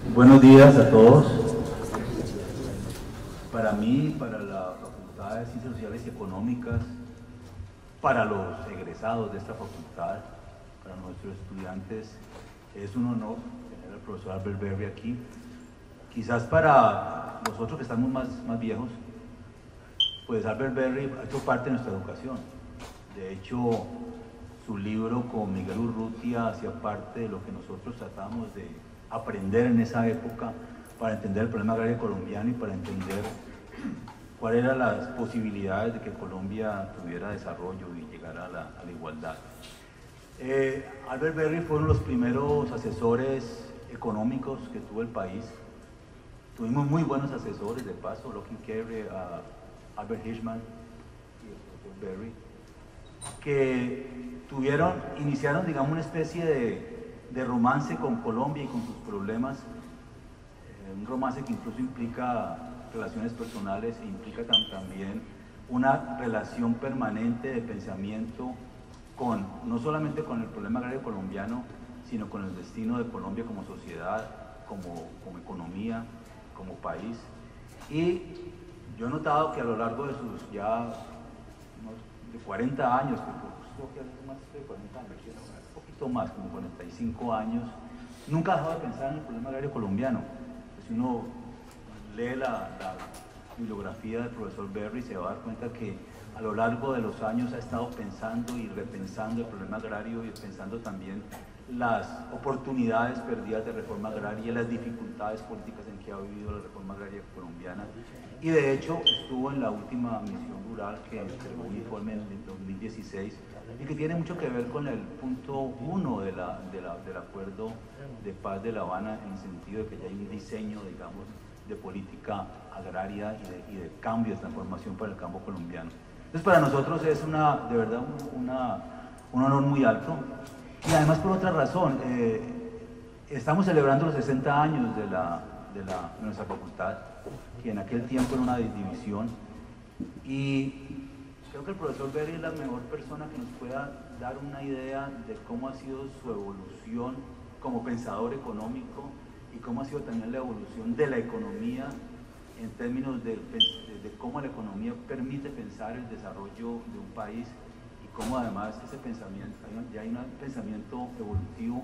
Buenos días a todos. Para mí, para la Facultad de Ciencias Sociales y Económicas, para los egresados de esta facultad, para nuestros estudiantes, es un honor tener al profesor Albert Berry aquí. Quizás para nosotros que estamos más viejos, pues Albert Berry ha hecho parte de nuestra educación. De hecho, su libro con Miguel Urrutia hacía parte de lo que nosotros tratamos de aprender en esa época para entender el problema agrario colombiano y para entender cuáles eran las posibilidades de que Colombia tuviera desarrollo y llegara a la igualdad. Albert Berry fue uno de los primeros asesores económicos que tuvo el país. Tuvimos muy buenos asesores, de paso, Locking Kerry, Albert Hirschman y el profesor Berry, que iniciaron, digamos, una especie de romance con Colombia y con sus problemas, un romance que incluso implica relaciones personales e implica también una relación permanente de pensamiento no solamente con el problema agrario colombiano, sino con el destino de Colombia como sociedad, como economía, como país. Y yo he notado que a lo largo de sus ya de 40 años, creo que hace más de 40 años, un poquito más, como 45 años, nunca ha dejado de pensar en el problema agrario colombiano. Si uno lee la bibliografía del profesor Berry, se va a dar cuenta que a lo largo de los años ha estado pensando y repensando el problema agrario y pensando también las oportunidades perdidas de reforma agraria y las dificultades políticas en que ha vivido la reforma agraria colombiana. Y de hecho estuvo en la última misión rural que entregó un informe en el 2016 y que tiene mucho que ver con el punto 1 del acuerdo de paz de La Habana, en el sentido de que ya hay un diseño, digamos, de política agraria y de cambio, de transformación para el campo colombiano. Entonces para nosotros es de verdad un honor muy alto. Y además por otra razón, estamos celebrando los 60 años de nuestra facultad, que en aquel tiempo era una división, y creo que el profesor Berry es la mejor persona que nos pueda dar una idea de cómo ha sido su evolución como pensador económico y cómo ha sido también la evolución de la economía en términos de cómo la economía permite pensar el desarrollo de un país y cómo además ese pensamiento, ya hay un pensamiento evolutivo,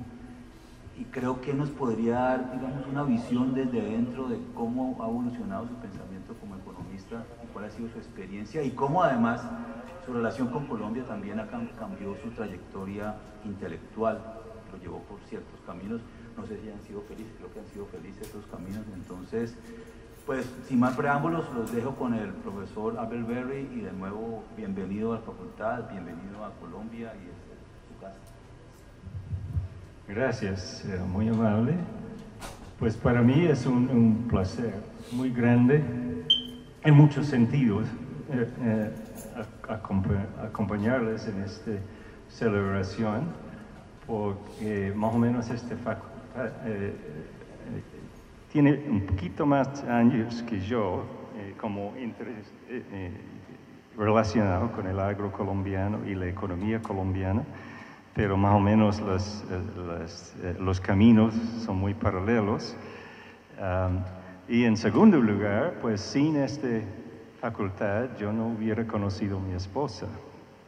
y creo que nos podría dar, digamos, una visión desde dentro de cómo ha evolucionado su pensamiento como economista y cuál ha sido su experiencia y cómo además su relación con Colombia también cambió su trayectoria intelectual, lo llevó por ciertos caminos, no sé si han sido felices, creo que han sido felices esos caminos. Entonces, pues sin más preámbulos, los dejo con el profesor Albert Berry y de nuevo bienvenido a la facultad, bienvenido a Colombia y a su casa. Gracias, muy amable. Pues para mí es un placer muy grande, en muchos sentidos, acompañarles en esta celebración, porque más o menos esta facultad tiene un poquito más años que yo como relacionado con el agro colombiano y la economía colombiana, pero más o menos los caminos son muy paralelos. Y en segundo lugar, pues sin esta facultad yo no hubiera conocido a mi esposa,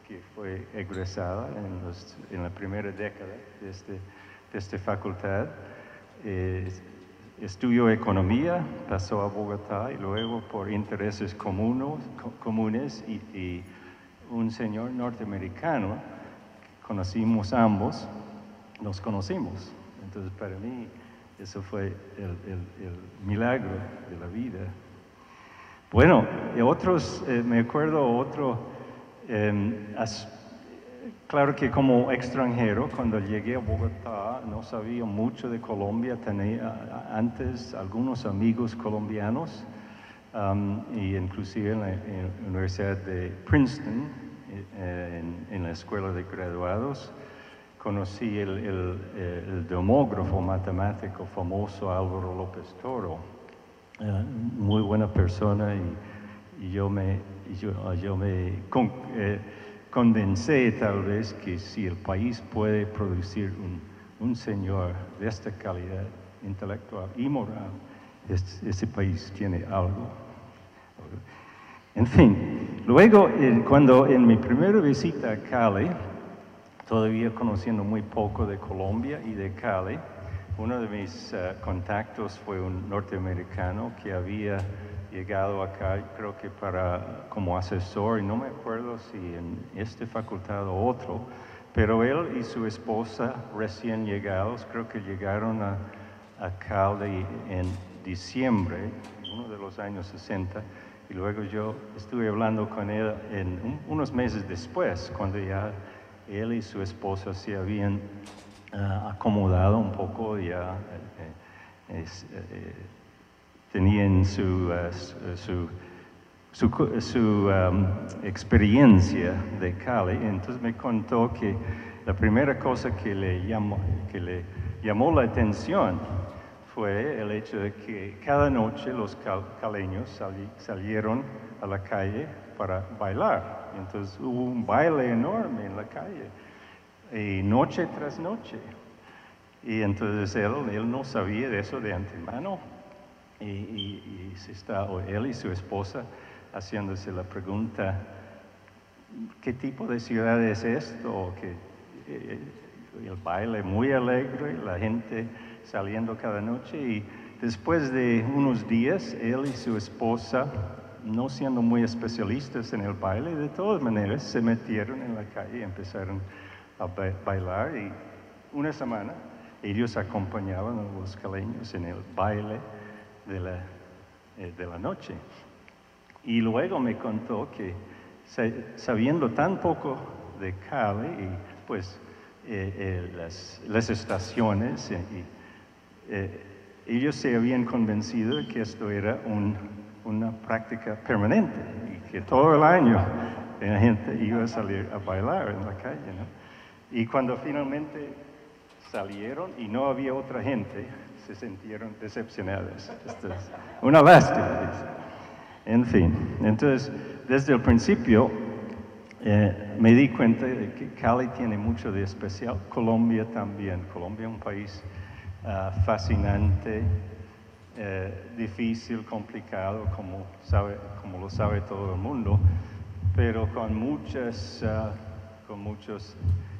que fue egresada en la primera década de esta facultad. Estudió economía, pasó a Bogotá y luego por intereses comunes y un señor norteamericano, conocimos ambos, nos conocimos. Entonces para mí eso fue el milagro de la vida. Bueno, me acuerdo otro, claro que como extranjero, cuando llegué a Bogotá, no sabía mucho de Colombia, tenía antes algunos amigos colombianos, y inclusive en la Universidad de Princeton, en la escuela de graduados, conocí el demógrafo matemático famoso Álvaro López Toro, muy buena persona, y yo me convencé tal vez que si el país puede producir un señor de esta calidad, intelectual y moral, ese país tiene algo. En fin, luego cuando en mi primera visita a Cali, todavía conociendo muy poco de Colombia y de Cali, uno de mis contactos fue un norteamericano que había llegado acá, creo que como asesor, y no me acuerdo si en esta facultad o otro, pero él y su esposa recién llegados, creo que llegaron a Cali en diciembre, uno de los años 60, y luego yo estuve hablando con él unos meses después, cuando ya él y su esposa se habían acomodado un poco, ya tenían su experiencia de Cali. Entonces me contó que la primera cosa que le llamó la atención fue el hecho de que cada noche los caleños salieron a la calle para bailar. Entonces hubo un baile enorme en la calle, y noche tras noche. Y entonces él no sabía de eso de antemano. Y él y su esposa haciéndose la pregunta, ¿qué tipo de ciudad es esto? El baile muy alegre, la gente saliendo cada noche, y después de unos días, él y su esposa, no siendo muy especialistas en el baile, de todas maneras se metieron en la calle y empezaron a bailar, y una semana ellos acompañaban a los caleños en el baile de la noche. Y luego me contó que sabiendo tan poco de Cali, y pues las estaciones, ellos se habían convencido de que esto era una práctica permanente y que todo el año la gente iba a salir a bailar en la calle, ¿no? Y cuando finalmente salieron y no había otra gente, se sintieron decepcionados. Esto es una lástima, dice. En fin, entonces, desde el principio me di cuenta de que Cali tiene mucho de especial, Colombia también. Colombia es un país fascinante, difícil, complicado, como lo sabe todo el mundo, pero con muchos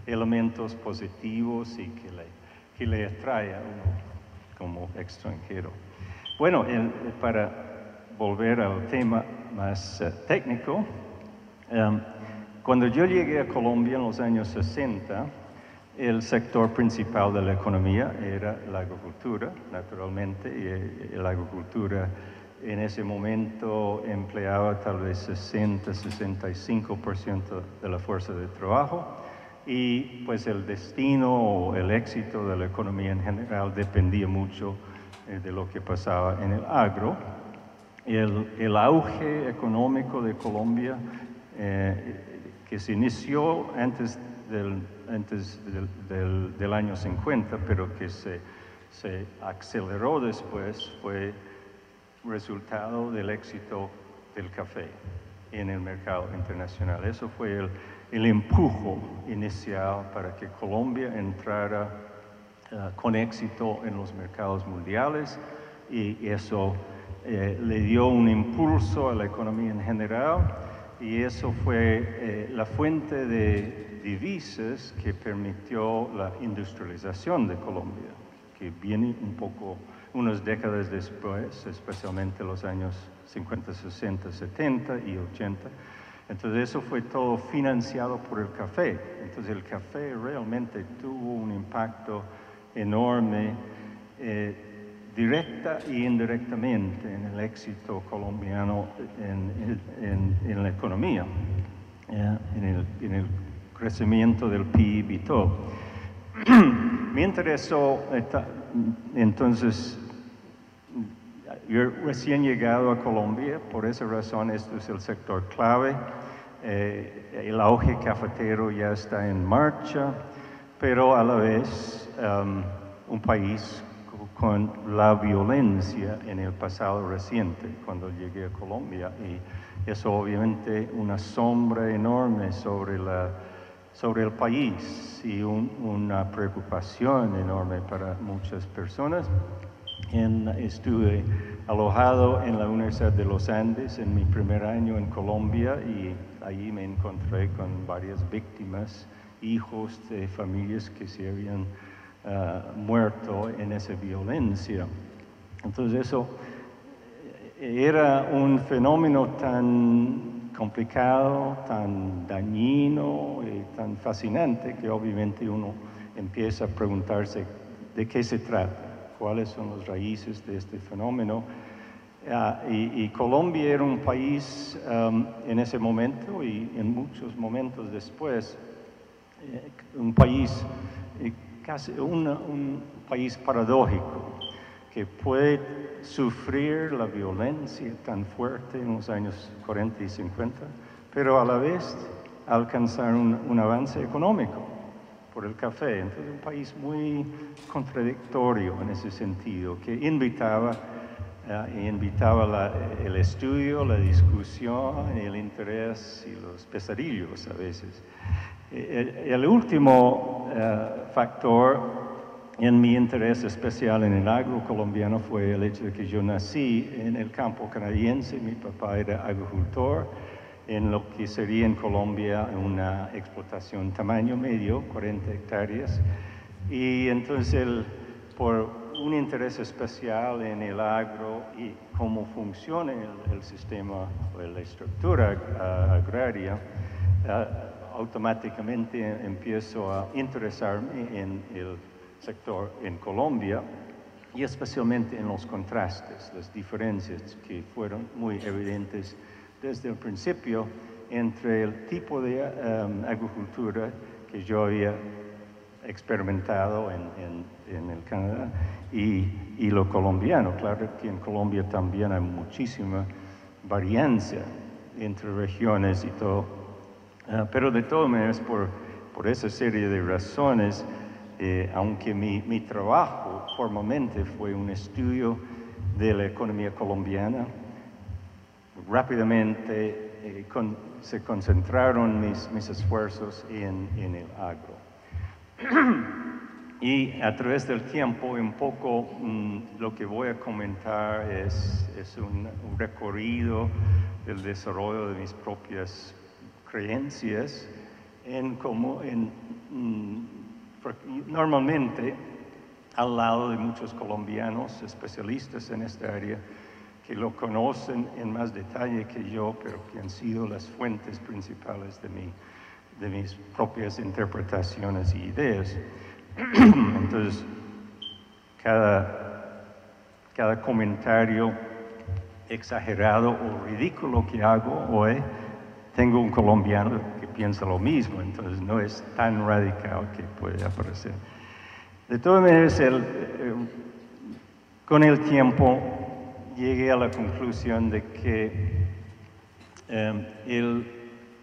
elementos positivos y que le atrae a uno como extranjero. Bueno, para volver al tema más técnico, cuando yo llegué a Colombia en los años 60, el sector principal de la economía era la agricultura, naturalmente, y la agricultura en ese momento empleaba tal vez 60-65% de la fuerza de trabajo, y pues el destino o el éxito de la economía en general dependía mucho de lo que pasaba en el agro. El auge económico de Colombia, que se inició antes del año 50, pero que se aceleró después, fue resultado del éxito del café en el mercado internacional. Eso fue el empujo inicial para que Colombia entrara con éxito en los mercados mundiales, y eso le dio un impulso a la economía en general, y eso fue la fuente de divisas que permitió la industrialización de Colombia, que viene unas décadas después, especialmente los años 50, 60, 70 y 80. Entonces eso fue todo financiado por el café. Entonces el café realmente tuvo un impacto enorme, directa e indirectamente, en el éxito colombiano en la economía, en el crecimiento del PIB y todo. Me interesó, entonces, yo recién llegado a Colombia, por esa razón esto es el sector clave. El auge cafetero ya está en marcha, pero a la vez un país con la violencia en el pasado reciente, cuando llegué a Colombia, y eso obviamente una sombra enorme sobre sobre el país y una preocupación enorme para muchas personas. Estuve alojado en la Universidad de los Andes en mi primer año en Colombia y allí me encontré con varias víctimas, hijos de familias que se habían muerto en esa violencia. Entonces eso era un fenómeno tan complicado, tan dañino y tan fascinante que obviamente uno empieza a preguntarse de qué se trata, cuáles son las raíces de este fenómeno. Y Colombia era un país en ese momento y en muchos momentos después, un país casi un país paradójico que puede sufrir la violencia tan fuerte en los años 40 y 50, pero a la vez alcanzar un avance económico por el café. Entonces, un país muy contradictorio en ese sentido, que invitaba el estudio, la discusión, el interés y los pesadillos a veces. El último factor en mi interés especial en el agro colombiano fue el hecho de que yo nací en el campo canadiense. Mi papá era agricultor en lo que sería en Colombia una explotación tamaño medio, 40 hectáreas. Y entonces por un interés especial en el agro y cómo funciona el sistema o la estructura agraria, automáticamente empiezo a interesarme en el sector en Colombia y especialmente en los contrastes, las diferencias que fueron muy evidentes desde el principio entre el tipo de agricultura que yo había experimentado en el Canadá y lo colombiano. Claro que en Colombia también hay muchísima varianza entre regiones y todo, pero de todas maneras por esa serie de razones, aunque mi trabajo formalmente fue un estudio de la economía colombiana, rápidamente se concentraron mis esfuerzos en el agro. Y a través del tiempo, un poco lo que voy a comentar es un recorrido del desarrollo de mis propias creencias normalmente al lado de muchos colombianos especialistas en esta área que lo conocen en más detalle que yo, pero que han sido las fuentes principales de mis propias interpretaciones y ideas. Entonces, cada comentario exagerado o ridículo que hago hoy, tengo un colombiano que piensa lo mismo, entonces no es tan radical que puede aparecer. De todas maneras, con el tiempo llegué a la conclusión de que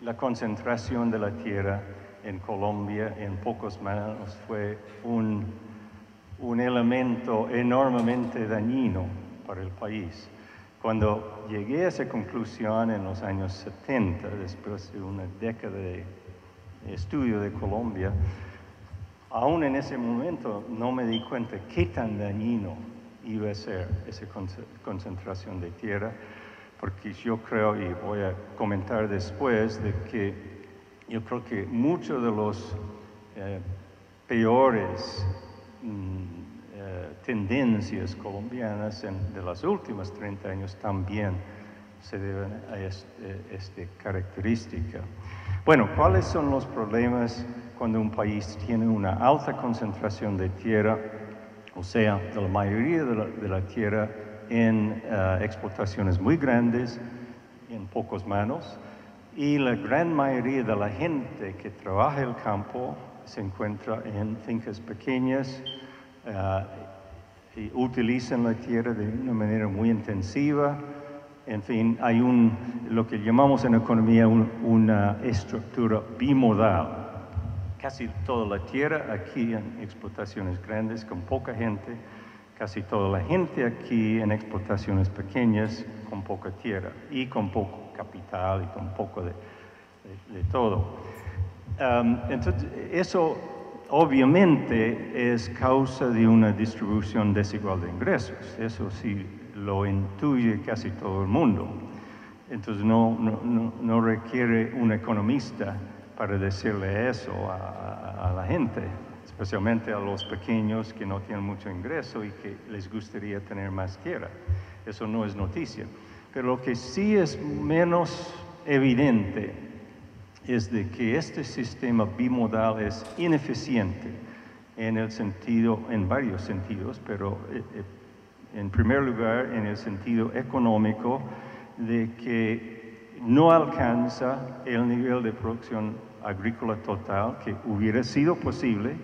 la concentración de la tierra en Colombia en pocas manos fue un elemento enormemente dañino para el país. Cuando llegué a esa conclusión en los años 70, después de una década de estudio de Colombia, aún en ese momento no me di cuenta qué tan dañino iba a ser esa concentración de tierra, porque yo creo, y voy a comentar después, de que yo creo que muchos de los peores tendencias colombianas de las últimas 30 años también se deben a esta característica. Bueno, ¿cuáles son los problemas cuando un país tiene una alta concentración de tierra, o sea, de la mayoría de la tierra en explotaciones muy grandes, en pocas manos, y la gran mayoría de la gente que trabaja el campo se encuentra en fincas pequeñas y utilizan la tierra de una manera muy intensiva? En fin, hay lo que llamamos en economía una estructura bimodal. Casi toda la tierra aquí en explotaciones grandes con poca gente, casi toda la gente aquí en explotaciones pequeñas con poca tierra y con poco capital y con poco de todo. Entonces, eso obviamente es causa de una distribución desigual de ingresos. Eso sí lo intuye casi todo el mundo. Entonces no requiere un economista para decirle eso a la gente, especialmente a los pequeños que no tienen mucho ingreso y que les gustaría tener más tierra. Eso no es noticia. Pero lo que sí es menos evidente es de que este sistema bimodal es ineficiente en varios sentidos, pero en primer lugar en el sentido económico, de que no alcanza el nivel de producción agrícola total que hubiera sido posible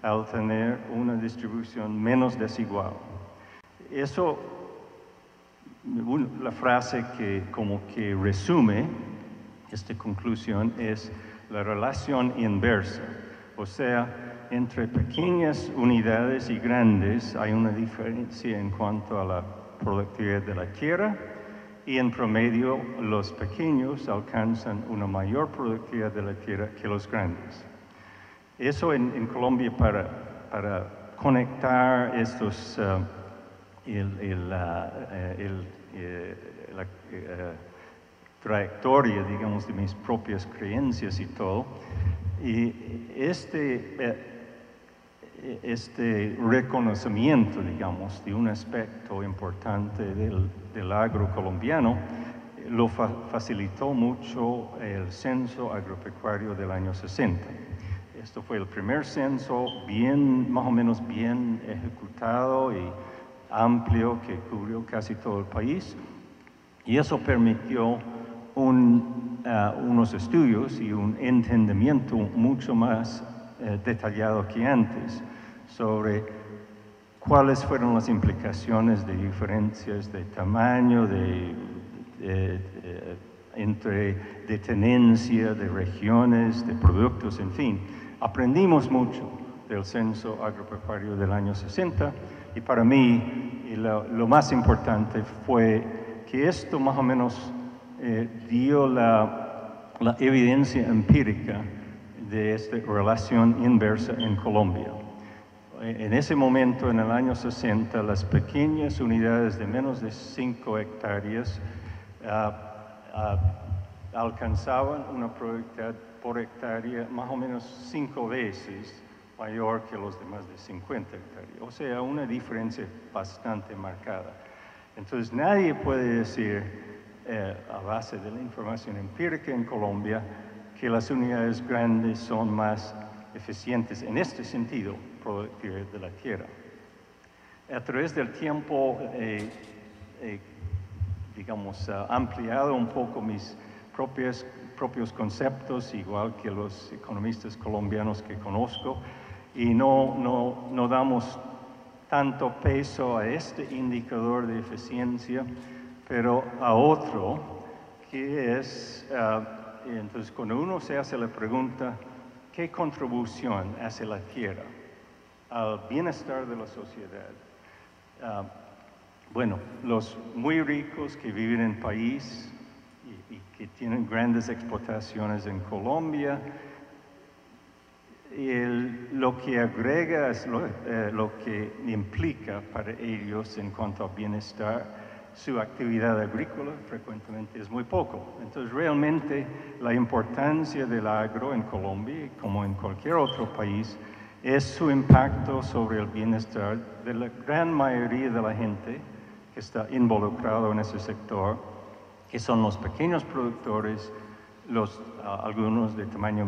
al tener una distribución menos desigual. Eso, la frase que como que resume esta conclusión es la relación inversa, o sea, entre pequeñas unidades y grandes hay una diferencia en cuanto a la productividad de la tierra, y en promedio los pequeños alcanzan una mayor productividad de la tierra que los grandes. Eso en Colombia para conectar estos, la trayectoria, digamos, de mis propias creencias y todo, y este reconocimiento, digamos, de un aspecto importante del agro colombiano lo facilitó mucho el censo agropecuario del año 60. Esto fue el primer censo más o menos bien ejecutado y amplio que cubrió casi todo el país, y eso permitió unos estudios y un entendimiento mucho más detallado que antes sobre cuáles fueron las implicaciones de diferencias de tamaño, de tenencia, de regiones, de productos, en fin. Aprendimos mucho del censo agropecuario del año 60 y para mí lo más importante fue que esto más o menos dio la evidencia empírica de esta relación inversa en Colombia. En ese momento, en el año 60, las pequeñas unidades de menos de 5 hectáreas alcanzaban una productividad por hectárea más o menos 5 veces mayor que los de más de 50 hectáreas. O sea, una diferencia bastante marcada. Entonces, nadie puede decir, a base de la información empírica en Colombia, que las unidades grandes son más eficientes en este sentido, productividad de la tierra. A través del tiempo, digamos, ampliado un poco mis propios conceptos, igual que los economistas colombianos que conozco, y no damos tanto peso a este indicador de eficiencia, pero a otro, que es, entonces cuando uno se hace la pregunta, ¿qué contribución hace la tierra al bienestar de la sociedad? Bueno, los muy ricos que viven en país y que tienen grandes explotaciones en Colombia, lo que agrega es lo que implica para ellos en cuanto a bienestar. Su actividad agrícola frecuentemente es muy poco. Entonces, realmente la importancia del agro en Colombia, como en cualquier otro país, es su impacto sobre el bienestar de la gran mayoría de la gente que está involucrado en ese sector, que son los pequeños productores, algunos de tamaño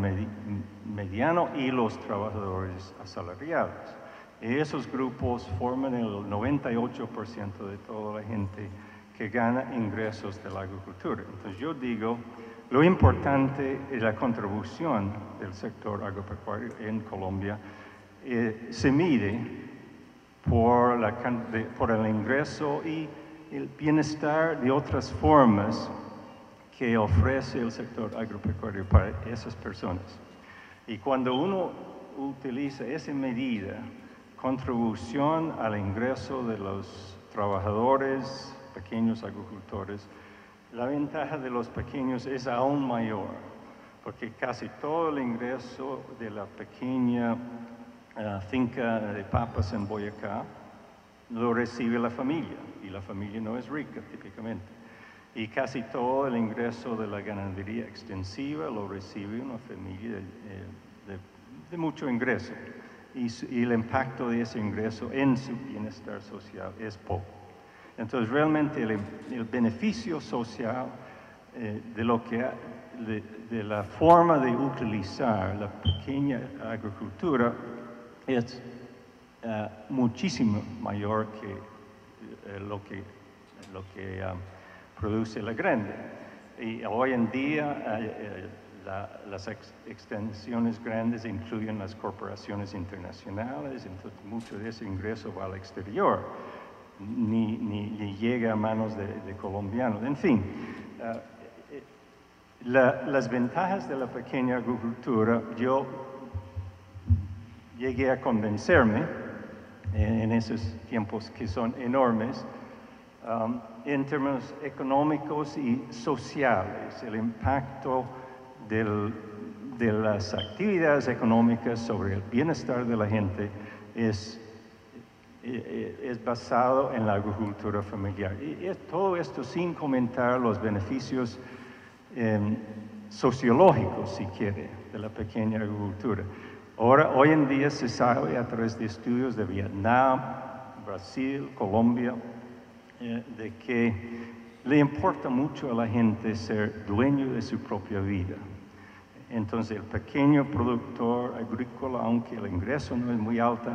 mediano y los trabajadores asalariados. Y esos grupos forman el 98% de toda la gente que gana ingresos de la agricultura. Entonces yo digo, lo importante es la contribución del sector agropecuario en Colombia. Se mide por el ingreso y el bienestar de otras formas que ofrece el sector agropecuario para esas personas. Y cuando uno utiliza esa medida, contribución al ingreso de los trabajadores, pequeños agricultores, la ventaja de los pequeños es aún mayor, porque casi todo el ingreso de la pequeña finca de papas en Boyacá lo recibe la familia, y la familia no es rica típicamente. Y casi todo el ingreso de la ganadería extensiva lo recibe una familia de mucho ingreso. Y el impacto de ese ingreso en su bienestar social es poco. Entonces, realmente el beneficio social de la forma de utilizar la pequeña agricultura es muchísimo mayor que lo que produce la grande. Y hoy en día las extensiones grandes incluyen las corporaciones internacionales, entonces mucho de ese ingreso va al exterior, ni llega a manos de colombianos. En fin, las ventajas de la pequeña agricultura, yo llegué a convencerme en esos tiempos que son enormes, en términos económicos y sociales, el impacto de las actividades económicas sobre el bienestar de la gente es basado en la agricultura familiar. Y todo esto sin comentar los beneficios sociológicos, si quiere, de la pequeña agricultura. Hoy en día se sabe a través de estudios de Vietnam, Brasil, Colombia, de que le importa mucho a la gente ser dueño de su propia vida. Entonces el pequeño productor agrícola, aunque el ingreso no es muy alto,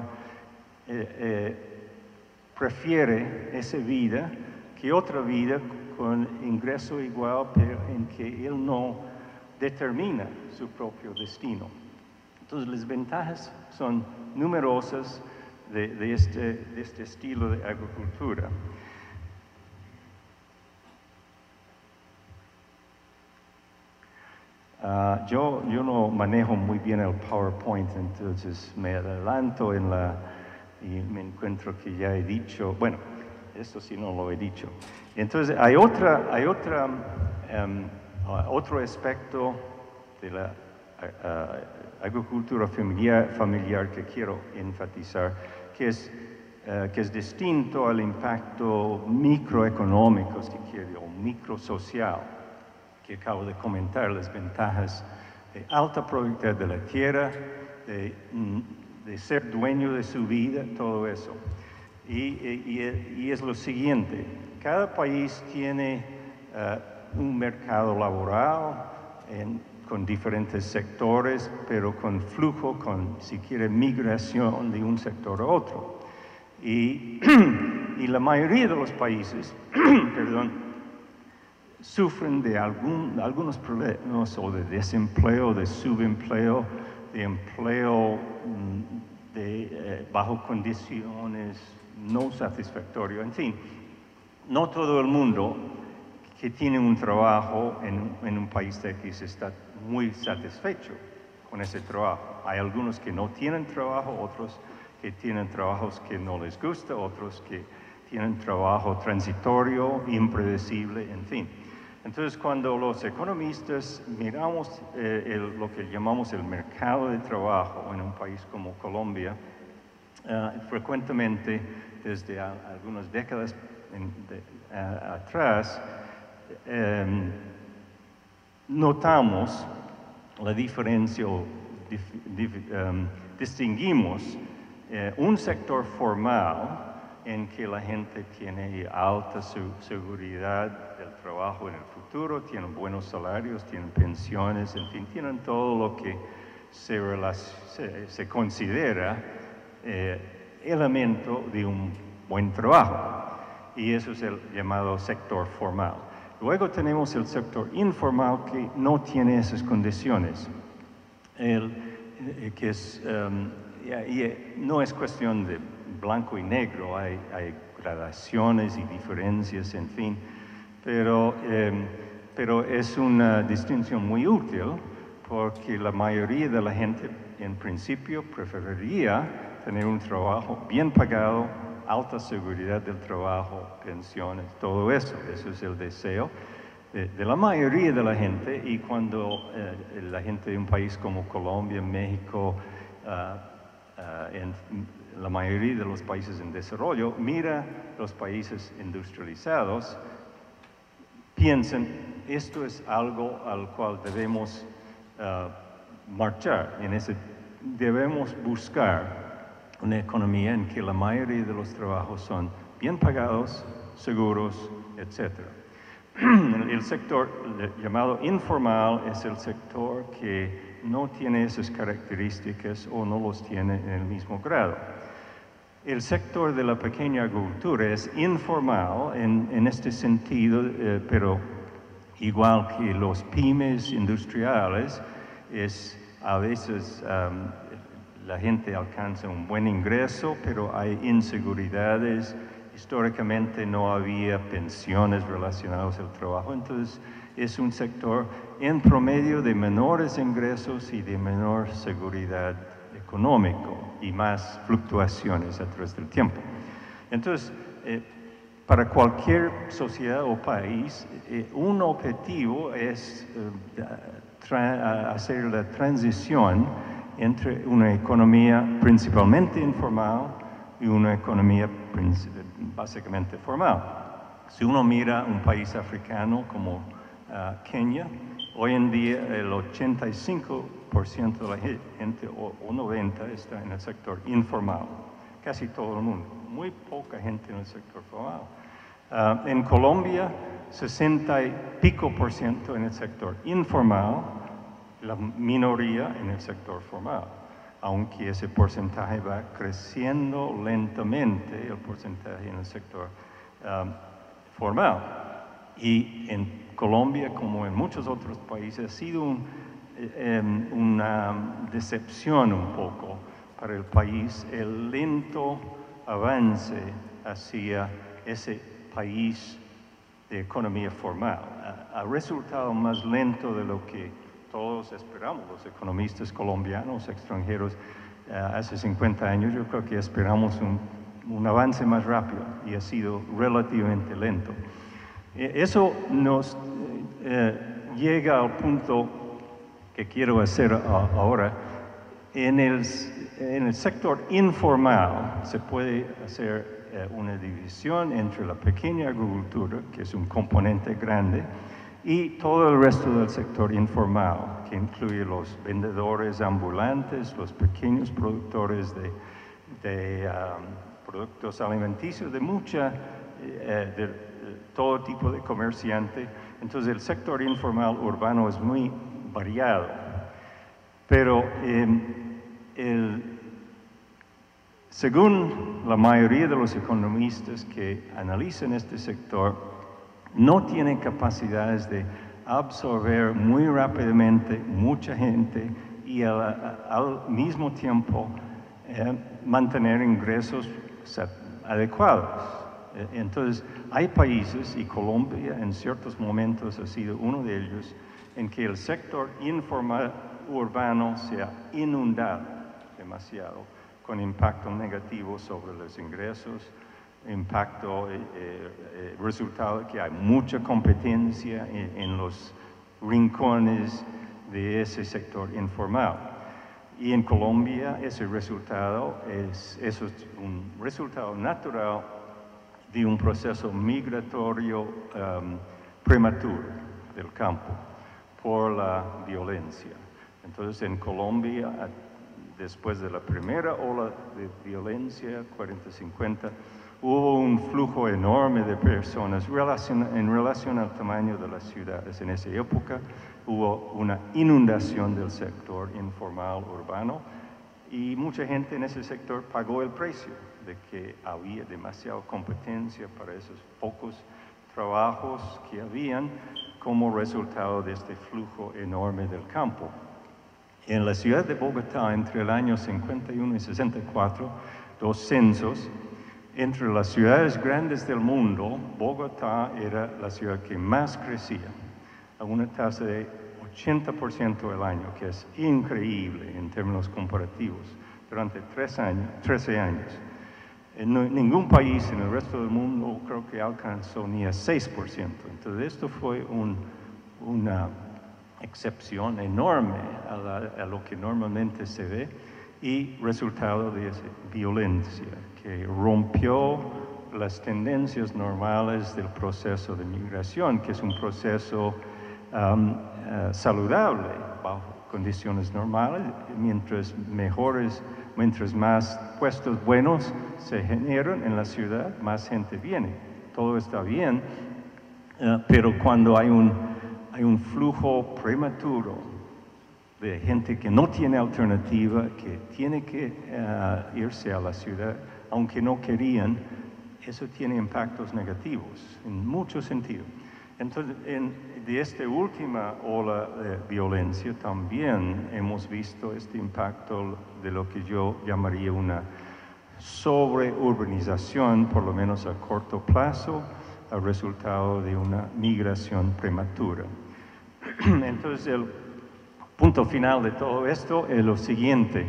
prefiere esa vida que otra vida con ingreso igual, pero en que él no determina su propio destino. Entonces las ventajas son numerosas de este estilo de agricultura. Yo no manejo muy bien el PowerPoint, entonces me adelanto y me encuentro que ya he dicho, bueno, esto sí no lo he dicho. Entonces hay otro aspecto de la agricultura familiar que quiero enfatizar, que es distinto al impacto microeconómico, si quiere, o microsocial, que acabo de comentar, las ventajas de alta productividad de la tierra, de ser dueño de su vida, todo eso. Y es lo siguiente, cada país tiene un mercado laboral con diferentes sectores, pero con flujo, si quiere, migración de un sector a otro. Y la mayoría de los países, perdón, sufren de algunos problemas o de desempleo, de subempleo, de empleo bajo condiciones no satisfactorias. En fin, no todo el mundo que tiene un trabajo en un país de X está muy satisfecho con ese trabajo. Hay algunos que no tienen trabajo, otros que tienen trabajos que no les gusta, otros que tienen trabajo transitorio, impredecible, en fin. Entonces, cuando los economistas miramos lo que llamamos el mercado de trabajo en un país como Colombia, frecuentemente, desde algunas décadas atrás, notamos la diferencia o distinguimos un sector formal en que la gente tiene alta seguridad del trabajo en el futuro, tienen buenos salarios, tienen pensiones, en fin, tienen todo lo que se considera elemento de un buen trabajo. Y eso es el llamado sector formal. Luego tenemos el sector informal que no tiene esas condiciones, no es cuestión de blanco y negro, hay gradaciones y diferencias, en fin, pero es una distinción muy útil porque la mayoría de la gente en principio preferiría tener un trabajo bien pagado, alta seguridad del trabajo, pensiones, todo eso es el deseo. de la mayoría de la gente, y cuando la gente de un país como Colombia, México, en la mayoría de los países en desarrollo, mira los países industrializados, piensan, esto es algo al cual debemos marchar, debemos buscar una economía en que la mayoría de los trabajos son bien pagados, seguros, etc. El sector llamado informal es el sector que no tiene esas características o no los tiene en el mismo grado. El sector de la pequeña agricultura es informal en este sentido, pero igual que los pymes industriales, a veces la gente alcanza un buen ingreso, pero hay inseguridades. Históricamente no había pensiones relacionadas al trabajo, entonces es un sector en promedio de menores ingresos y de menor seguridad económico y más fluctuaciones a través del tiempo. Entonces, para cualquier sociedad o país, un objetivo es hacer la transición entre una economía principalmente informal y una economía básicamente formal. Si uno mira un país africano como Kenia, hoy en día el 85% de la gente, o 90%, está en el sector informal. Casi todo el mundo. Muy poca gente en el sector formal. En Colombia, 60 y pico % en el sector informal, la minoría en el sector formal. Aunque ese porcentaje va creciendo lentamente, el porcentaje en el sector formal. Y en Colombia, como en muchos otros países, ha sido una decepción un poco para el país el lento avance hacia ese país de economía formal. Ha resultado más lento de lo que todos esperamos, los economistas colombianos, extranjeros. Hace 50 años yo creo que esperamos un avance más rápido y ha sido relativamente lento. Eso nos llega al punto que quiero hacer ahora. En el sector informal se puede hacer una división entre la pequeña agricultura, que es un componente grande, y todo el resto del sector informal, que incluye los vendedores ambulantes, los pequeños productores de productos alimenticios, de todo tipo de comerciante. Entonces el sector informal urbano es muy variado, pero según la mayoría de los economistas que analizan este sector, no tienen capacidades de absorber muy rápidamente mucha gente y al mismo tiempo mantener ingresos adecuados. Entonces, hay países, y Colombia en ciertos momentos ha sido uno de ellos, en que el sector informal urbano se ha inundado demasiado, con impacto negativo sobre los ingresos, resultado que hay mucha competencia en los rincones de ese sector informal. Y en Colombia ese resultado es un resultado natural de un proceso migratorio prematuro del campo por la violencia. Entonces en Colombia, después de la primera ola de violencia, 40-50, hubo un flujo enorme de personas en relación al tamaño de las ciudades. En esa época hubo una inundación del sector informal urbano y mucha gente en ese sector pagó el precio de que había demasiada competencia para esos pocos trabajos que habían como resultado de este flujo enorme del campo. En la ciudad de Bogotá, entre el año 51 y 64, 2 censos, entre las ciudades grandes del mundo, Bogotá era la ciudad que más crecía, a una tasa de 80% al año, que es increíble en términos comparativos, durante 13 años. Ningún país en el resto del mundo creo que alcanzó ni a 6%. Entonces esto fue una excepción enorme a lo que normalmente se ve y resultado de esa violencia que rompió las tendencias normales del proceso de migración, que es un proceso saludable bajo condiciones normales, mientras más puestos buenos se generan en la ciudad, más gente viene. Todo está bien, pero cuando hay un flujo prematuro de gente que no tiene alternativa, que tiene que irse a la ciudad, aunque no querían, eso tiene impactos negativos en muchos sentidos. Entonces, de esta última ola de violencia también hemos visto este impacto de lo que yo llamaría una sobreurbanización, por lo menos a corto plazo, al resultado de una migración prematura. Entonces, el punto final de todo esto es lo siguiente.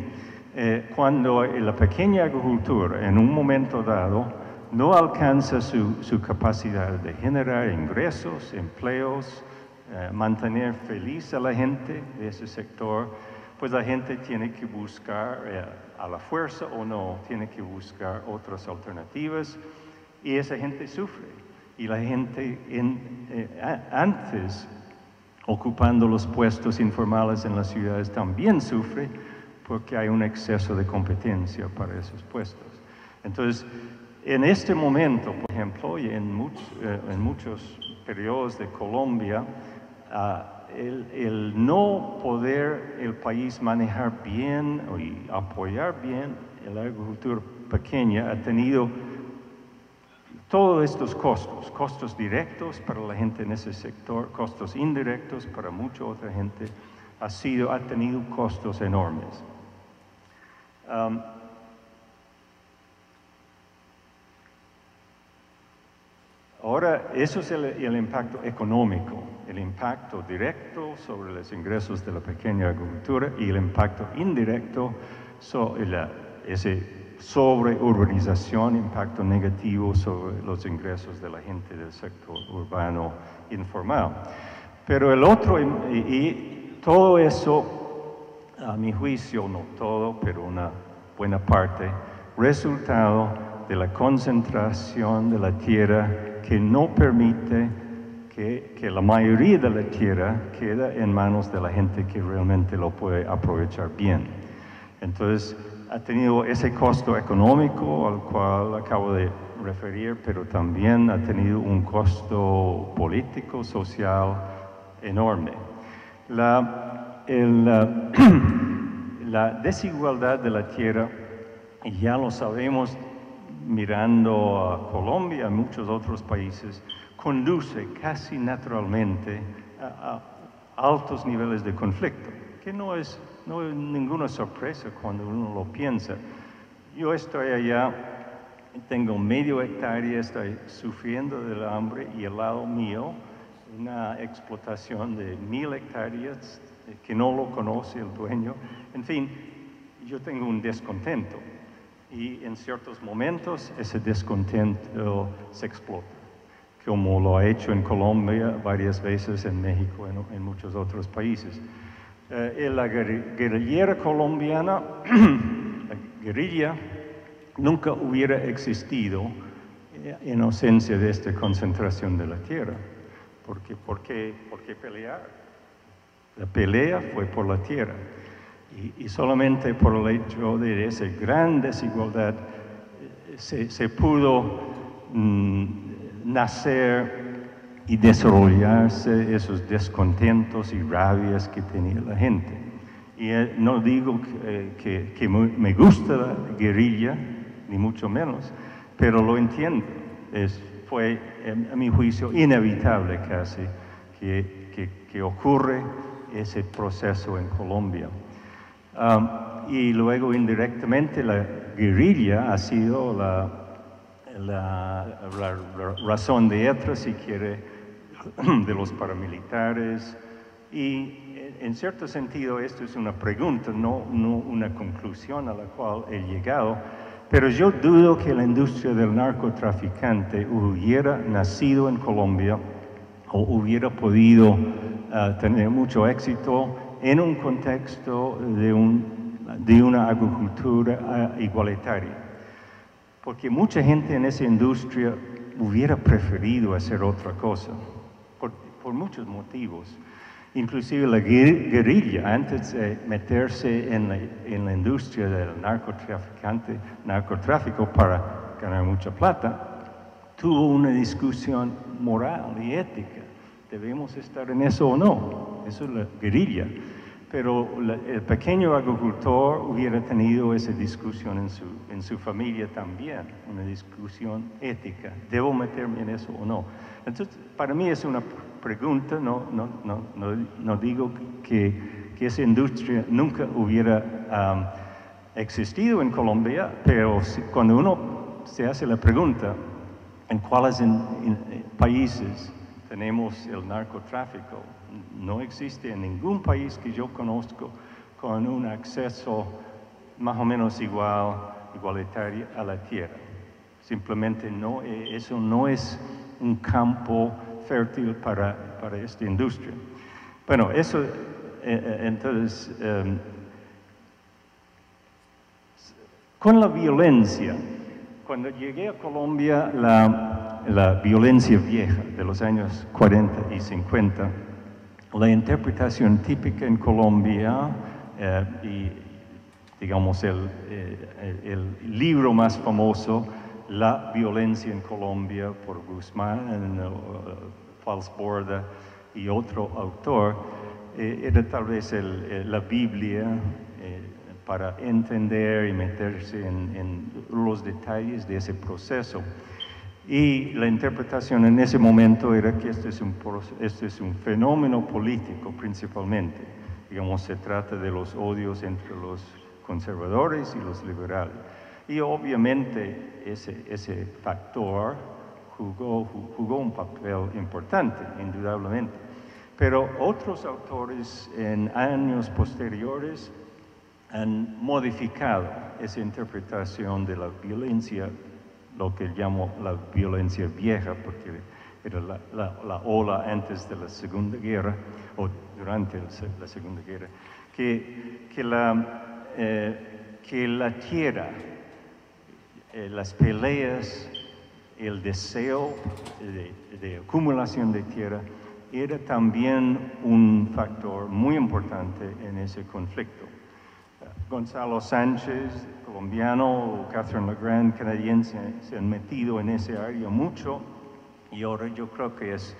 Cuando la pequeña agricultura, en un momento dado, no alcanza su capacidad de generar ingresos, empleos, mantener feliz a la gente de ese sector, pues la gente tiene que buscar a la fuerza o no, tiene que buscar otras alternativas y esa gente sufre. Y la gente antes ocupando los puestos informales en las ciudades también sufre porque hay un exceso de competencia para esos puestos. Entonces, en este momento, por ejemplo, y en muchos periodos de Colombia, el no poder el país manejar bien y apoyar bien la agricultura pequeña ha tenido todos estos costos directos para la gente en ese sector, costos indirectos para mucha otra gente, ha tenido costos enormes. Ahora, eso es el impacto económico, el impacto directo sobre los ingresos de la pequeña agricultura y el impacto indirecto sobre esa sobreurbanización, impacto negativo sobre los ingresos de la gente del sector urbano informal. Pero el otro, y todo eso, a mi juicio, no todo, pero una buena parte, resultado de la concentración de la tierra que no permite que la mayoría de la tierra quede en manos de la gente que realmente lo puede aprovechar bien. Entonces, ha tenido ese costo económico al cual acabo de referir, pero también ha tenido un costo político, social enorme. La desigualdad de la tierra, ya lo sabemos, mirando a Colombia y a muchos otros países, conduce casi naturalmente a altos niveles de conflicto, que no es ninguna sorpresa cuando uno lo piensa. Yo estoy allá, tengo medio hectárea, estoy sufriendo del hambre y al lado mío una explotación de 1000 hectáreas que no lo conoce el dueño. En fin, yo tengo un descontento. Y en ciertos momentos ese descontento se explota, como lo ha hecho en Colombia varias veces, en México, en muchos otros países. La guerrillera colombiana, la guerrilla, nunca hubiera existido en ausencia de esta concentración de la tierra. ¿Por qué pelear? La pelea fue por la tierra. Y solamente por el hecho de esa gran desigualdad se pudo nacer y desarrollarse esos descontentos y rabias que tenía la gente. Y no digo que me gusta la guerrilla, ni mucho menos, pero lo entiendo. Fue, a mi juicio, inevitable casi que ocurre ese proceso en Colombia. Y luego indirectamente la guerrilla ha sido la razón de ser, si quiere, de los paramilitares. Y en cierto sentido esto es una pregunta, no una conclusión a la cual he llegado. Pero yo dudo que la industria del narcotraficante hubiera nacido en Colombia o hubiera podido tener mucho éxito en un contexto de una agricultura igualitaria. Porque mucha gente en esa industria hubiera preferido hacer otra cosa, por muchos motivos. Inclusive la guerrilla, antes de meterse en la industria del narcotráfico para ganar mucha plata, tuvo una discusión moral y ética. ¿Debemos estar en eso o no? Eso es la guerrilla. Pero el pequeño agricultor hubiera tenido esa discusión en su familia también, una discusión ética. ¿Debo meterme en eso o no? Entonces, para mí es una pregunta, no digo que esa industria nunca hubiera existido en Colombia, pero cuando uno se hace la pregunta, ¿en cuáles países tenemos el narcotráfico? No existe en ningún país que yo conozco con un acceso más o menos igualitario a la tierra. Simplemente eso no es un campo fértil para esta industria. Bueno, eso, entonces, con la violencia, cuando llegué a Colombia, la violencia vieja de los años 40 y 50, la interpretación típica en Colombia y, digamos, el libro más famoso, La violencia en Colombia, por Guzmán, Falsborda y otro autor, era tal vez la Biblia para entender y meterse en los detalles de ese proceso. Y la interpretación en ese momento era que este es un fenómeno político principalmente. Digamos, se trata de los odios entre los conservadores y los liberales. Y obviamente ese factor jugó un papel importante, indudablemente. Pero otros autores en años posteriores han modificado esa interpretación de la violencia, lo que llamo la violencia vieja, porque era la ola antes de la Segunda Guerra, o durante la Segunda Guerra, que la tierra, las peleas, el deseo de acumulación de tierra, era también un factor muy importante en ese conflicto. Gonzalo Sánchez, colombiano, o Catherine LeGrand, canadiense, se han metido en ese área mucho, y ahora yo creo que es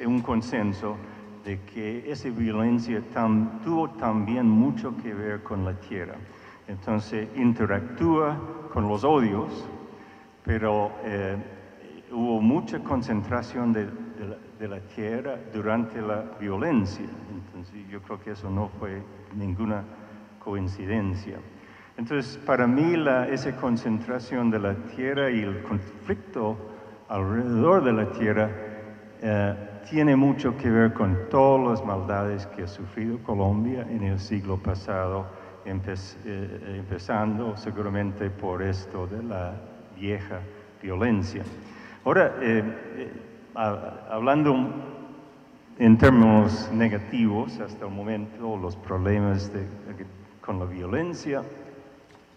un consenso de que esa violencia tuvo también mucho que ver con la tierra. Entonces interactúa con los odios, pero hubo mucha concentración de la tierra durante la violencia. Entonces yo creo que eso no fue ninguna coincidencia. Entonces, para mí, esa concentración de la tierra y el conflicto alrededor de la tierra tiene mucho que ver con todas las maldades que ha sufrido Colombia en el siglo pasado, empezando seguramente por esto de la vieja violencia. Ahora, hablando en términos negativos hasta el momento, los problemas con la violencia,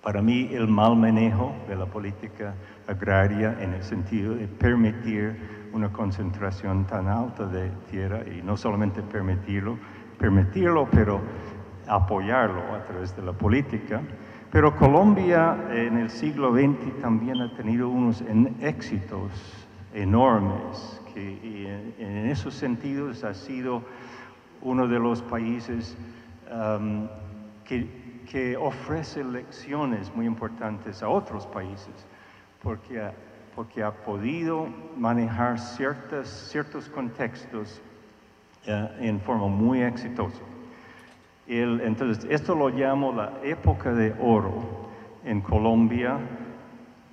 para mí el mal manejo de la política agraria en el sentido de permitir una concentración tan alta de tierra, y no solamente permitirlo, pero apoyarlo a través de la política. Pero Colombia en el siglo XX también ha tenido unos éxitos enormes, que en esos sentidos ha sido uno de los países que ofrece lecciones muy importantes a otros países, porque ha podido manejar ciertos contextos en forma muy exitosa. Entonces, esto lo llamo la época de oro en Colombia,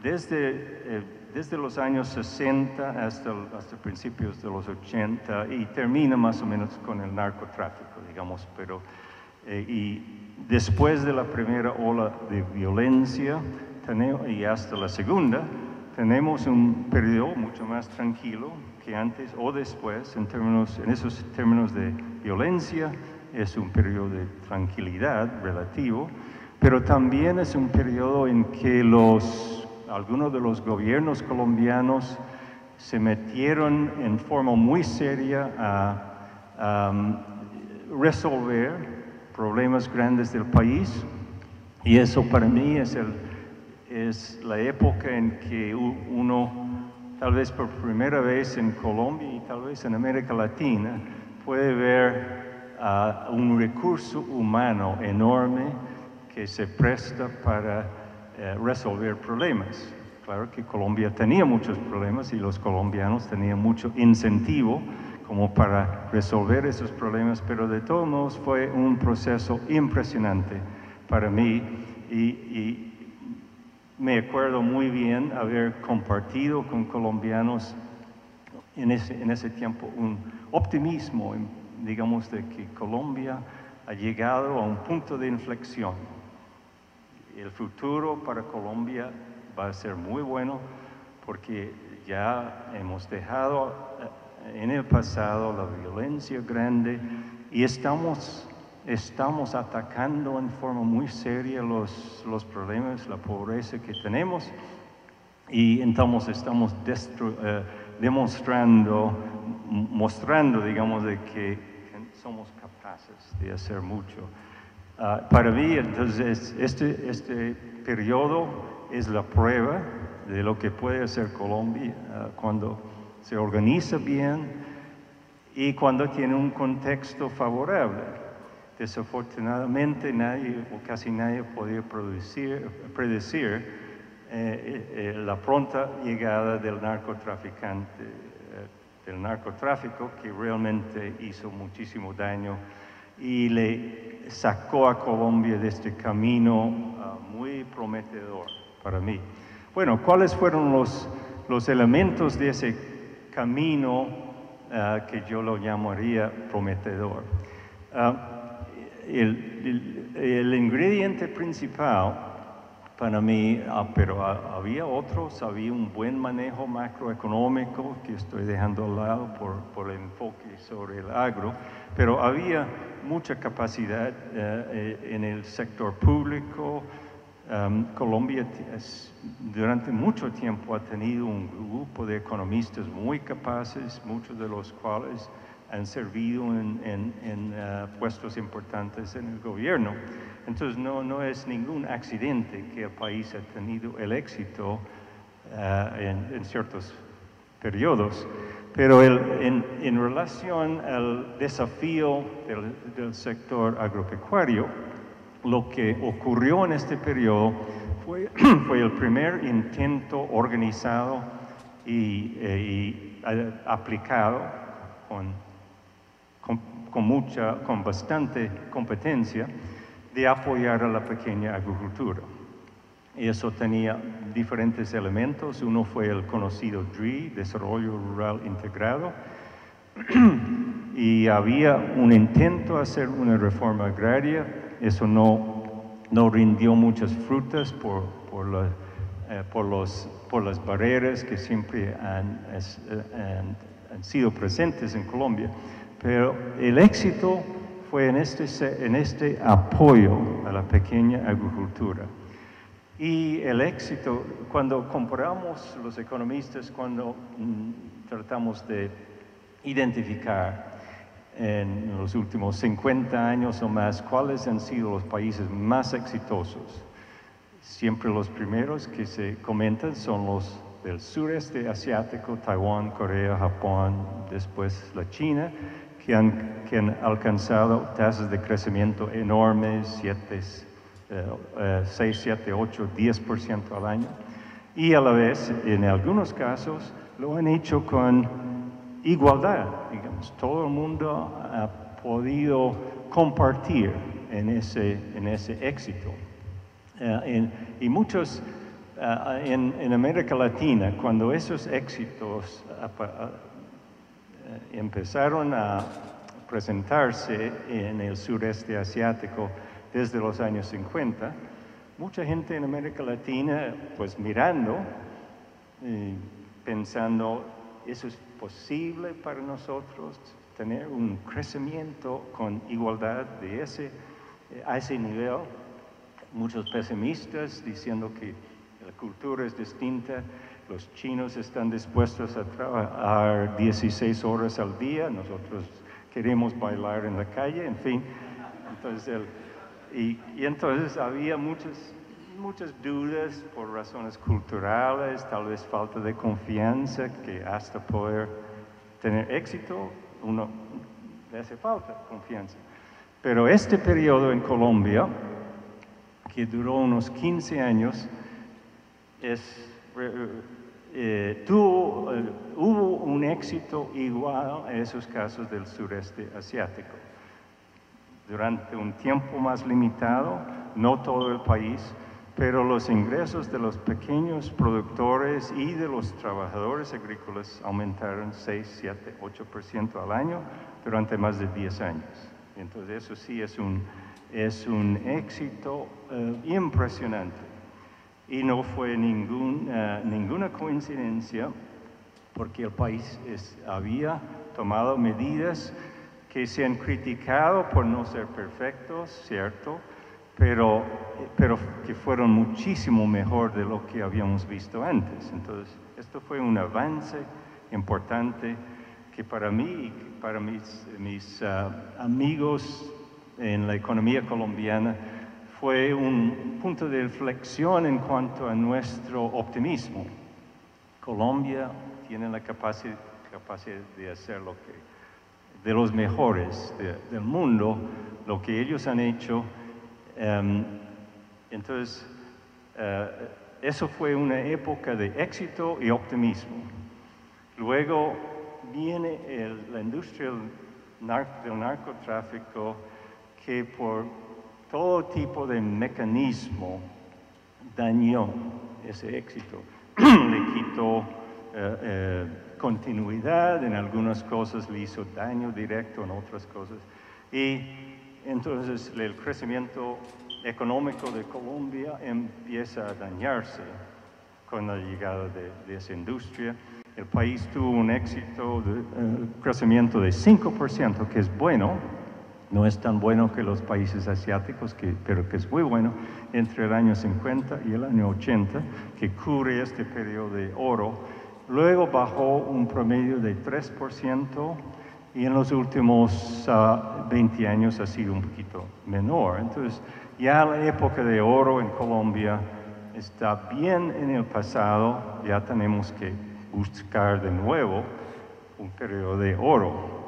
desde los años 60 hasta principios de los 80, y termina más o menos con el narcotráfico, digamos, y después de la primera ola de violencia, y hasta la segunda, tenemos un periodo mucho más tranquilo que antes o después, en esos términos de violencia, es un periodo de tranquilidad relativo, pero también es un periodo en que algunos de los gobiernos colombianos se metieron en forma muy seria a resolver problemas grandes del país, y eso para mí es la época en que uno, tal vez por primera vez en Colombia y tal vez en América Latina, puede ver un recurso humano enorme que se presta para resolver problemas. Claro que Colombia tenía muchos problemas y los colombianos tenían mucho incentivo como para resolver esos problemas, pero de todos modos fue un proceso impresionante para mí y me acuerdo muy bien haber compartido con colombianos en ese tiempo un optimismo, digamos, de que Colombia ha llegado a un punto de inflexión. El futuro para Colombia va a ser muy bueno porque ya hemos dejado en el pasado la violencia grande y estamos atacando en forma muy seria los problemas, la pobreza que tenemos, y entonces estamos mostrando, digamos, de que somos capaces de hacer mucho. Para mí, entonces, este periodo es la prueba de lo que puede hacer Colombia cuando se organiza bien y cuando tiene un contexto favorable. Desafortunadamente nadie o casi nadie podía predecir la pronta llegada del narcotráfico que realmente hizo muchísimo daño y le sacó a Colombia de este camino muy prometedor para mí. Bueno, ¿cuáles fueron los elementos de ese camino que yo lo llamaría prometedor? El ingrediente principal para mí, pero había otros, había un buen manejo macroeconómico que estoy dejando al lado por el enfoque sobre el agro, pero había mucha capacidad en el sector público. Colombia durante mucho tiempo ha tenido un grupo de economistas muy capaces, muchos de los cuales han servido en puestos importantes en el gobierno. Entonces no es ningún accidente que el país ha tenido el éxito en ciertos periodos. Pero en relación al desafío del sector agropecuario, lo que ocurrió en este periodo fue el primer intento organizado y aplicado con bastante competencia de apoyar a la pequeña agricultura. Y eso tenía diferentes elementos. Uno fue el conocido DRI, Desarrollo Rural Integrado, y había un intento de hacer una reforma agraria. Eso no rindió muchas frutas por las barreras que siempre han sido presentes en Colombia. Pero el éxito fue en este apoyo a la pequeña agricultura. Y el éxito, cuando comparamos los economistas, cuando tratamos de identificar en los últimos 50 años o más cuáles han sido los países más exitosos, siempre los primeros que se comentan son los del sureste asiático, Taiwán, Corea, Japón, después la China, que han alcanzado tasas de crecimiento enormes, 6, 7, 8, 10% al año. Y a la vez, en algunos casos, lo han hecho con igualdad, digamos. Todo el mundo ha podido compartir en ese éxito. Y muchos en América Latina, cuando esos éxitos empezaron a presentarse en el sureste asiático desde los años 50, mucha gente en América Latina, pues mirando, pensando, ¿eso es posible para nosotros tener un crecimiento con igualdad a ese nivel? Muchos pesimistas diciendo que la cultura es distinta, los chinos están dispuestos a trabajar 16 horas al día, nosotros queremos bailar en la calle, en fin. Entonces, y entonces había muchas dudas por razones culturales, tal vez falta de confianza, que hasta poder tener éxito, uno le hace falta confianza. Pero este periodo en Colombia, que duró unos 15 años, hubo un éxito igual a esos casos del sureste asiático. Durante un tiempo más limitado, no todo el país, pero los ingresos de los pequeños productores y de los trabajadores agrícolas aumentaron 6, 7, 8% al año durante más de 10 años. Entonces eso sí es un éxito impresionante. Y no fue ninguna coincidencia, porque el país había tomado medidas que se han criticado por no ser perfectos, cierto, pero que fueron muchísimo mejor de lo que habíamos visto antes. Entonces, esto fue un avance importante que para mí y para mis amigos en la economía colombiana fue un punto de inflexión en cuanto a nuestro optimismo. Colombia tiene la capacidad de hacer de los mejores del mundo, lo que ellos han hecho. Entonces, eso fue una época de éxito y optimismo. Luego viene la industria del narcotráfico, que por todo tipo de mecanismo dañó ese éxito. Le quitó continuidad, en algunas cosas le hizo daño directo, en otras cosas. Y entonces el crecimiento económico de Colombia empieza a dañarse con la llegada de esa industria. El país tuvo un éxito de crecimiento de 5%, que es bueno. No es tan bueno que los países asiáticos, pero que es muy bueno, entre el año 50 y el año 80, que cubre este periodo de oro. Luego bajó un promedio de 3%, y en los últimos 20 años ha sido un poquito menor. Entonces, ya la época de oro en Colombia está bien en el pasado, ya tenemos que buscar de nuevo un periodo de oro.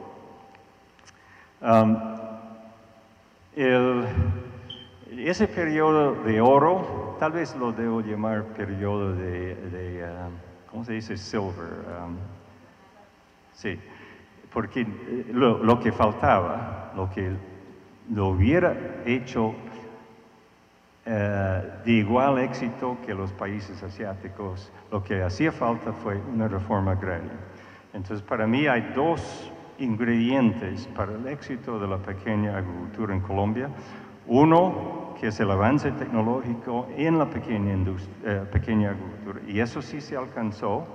Ese periodo de oro, tal vez lo debo llamar periodo ¿cómo se dice? Silver. Sí, porque lo que faltaba, lo que lo hubiera hecho de igual éxito que los países asiáticos, lo que hacía falta fue una reforma agraria. Entonces, para mí hay dos ingredientes para el éxito de la pequeña agricultura en Colombia. Uno, que es el avance tecnológico en la pequeña agricultura, y eso sí se alcanzó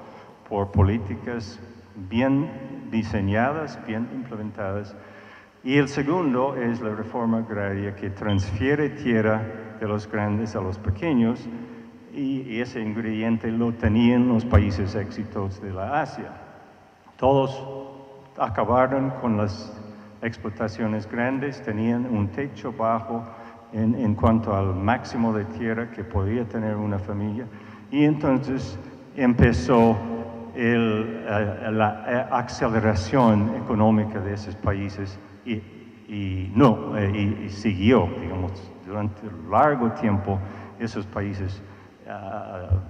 por políticas bien diseñadas, bien implementadas. Y el segundo es la reforma agraria, que transfiere tierra de los grandes a los pequeños, y ese ingrediente lo tenían los países éxitos de la Asia. Todos acabaron con las explotaciones grandes, tenían un techo bajo en cuanto al máximo de tierra que podía tener una familia, y entonces empezó la aceleración económica de esos países y siguió, digamos, durante un largo tiempo esos países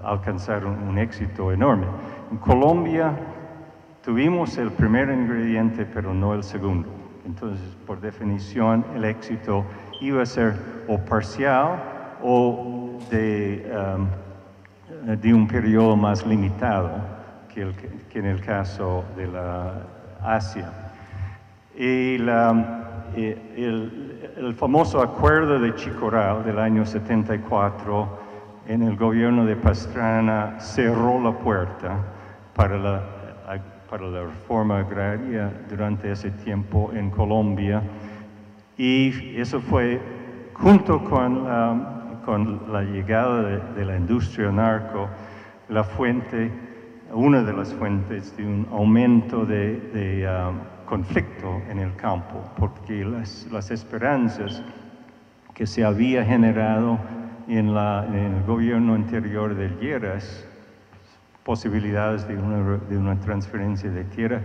alcanzaron un éxito enorme. En Colombia tuvimos el primer ingrediente, pero no el segundo. Entonces, por definición, el éxito iba a ser o parcial o de un periodo más limitado que en el caso de la Asia. Y el famoso acuerdo de Chicoral del año 74, en el gobierno de Pastrana cerró la puerta para la reforma agraria durante ese tiempo en Colombia, y eso fue junto con la llegada de la industria narco, una de las fuentes de un aumento de conflicto en el campo, porque las esperanzas que se había generado en el gobierno anterior de Lleras, posibilidades de una transferencia de tierra,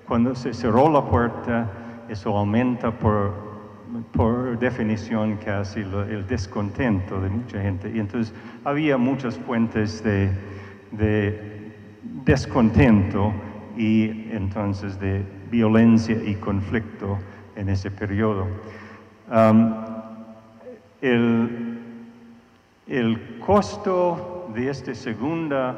cuando se cerró la puerta, eso aumenta por definición casi el descontento de mucha gente, y entonces había muchas fuentes de descontento y entonces de violencia y conflicto en ese periodo. El costo de esta segunda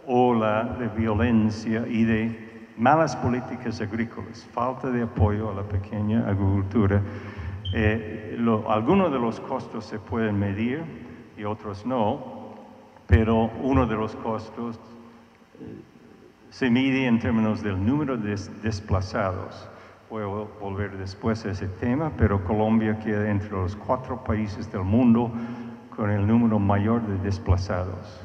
ola de violencia y de malas políticas agrícolas, falta de apoyo a la pequeña agricultura, algunos de los costos se pueden medir y otros no, pero uno de los costos se mide en términos del número de desplazados. Voy a volver después a ese tema, pero Colombia queda entre los 4 países del mundo con el número mayor de desplazados.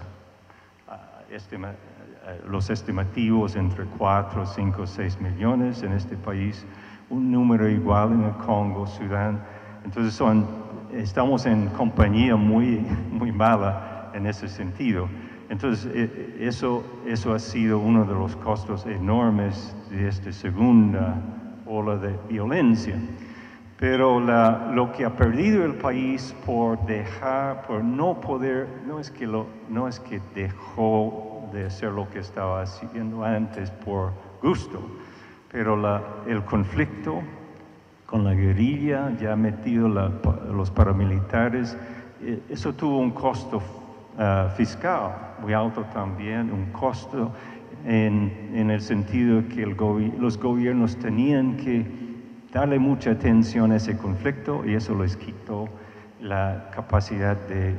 Los estimativos entre 4, 5, 6 millones en este país, un número igual en el Congo, Sudán. Entonces estamos en compañía muy mala en ese sentido. Entonces eso ha sido uno de los costos enormes de esta segunda ola de violencia. Pero lo que ha perdido el país no es que dejó de hacer lo que estaba haciendo antes por gusto, pero el conflicto con la guerrilla, ya metido los paramilitares, eso tuvo un costo fiscal muy alto también, un costo en el sentido que los gobiernos tenían que darle mucha atención a ese conflicto, y eso les quitó la capacidad de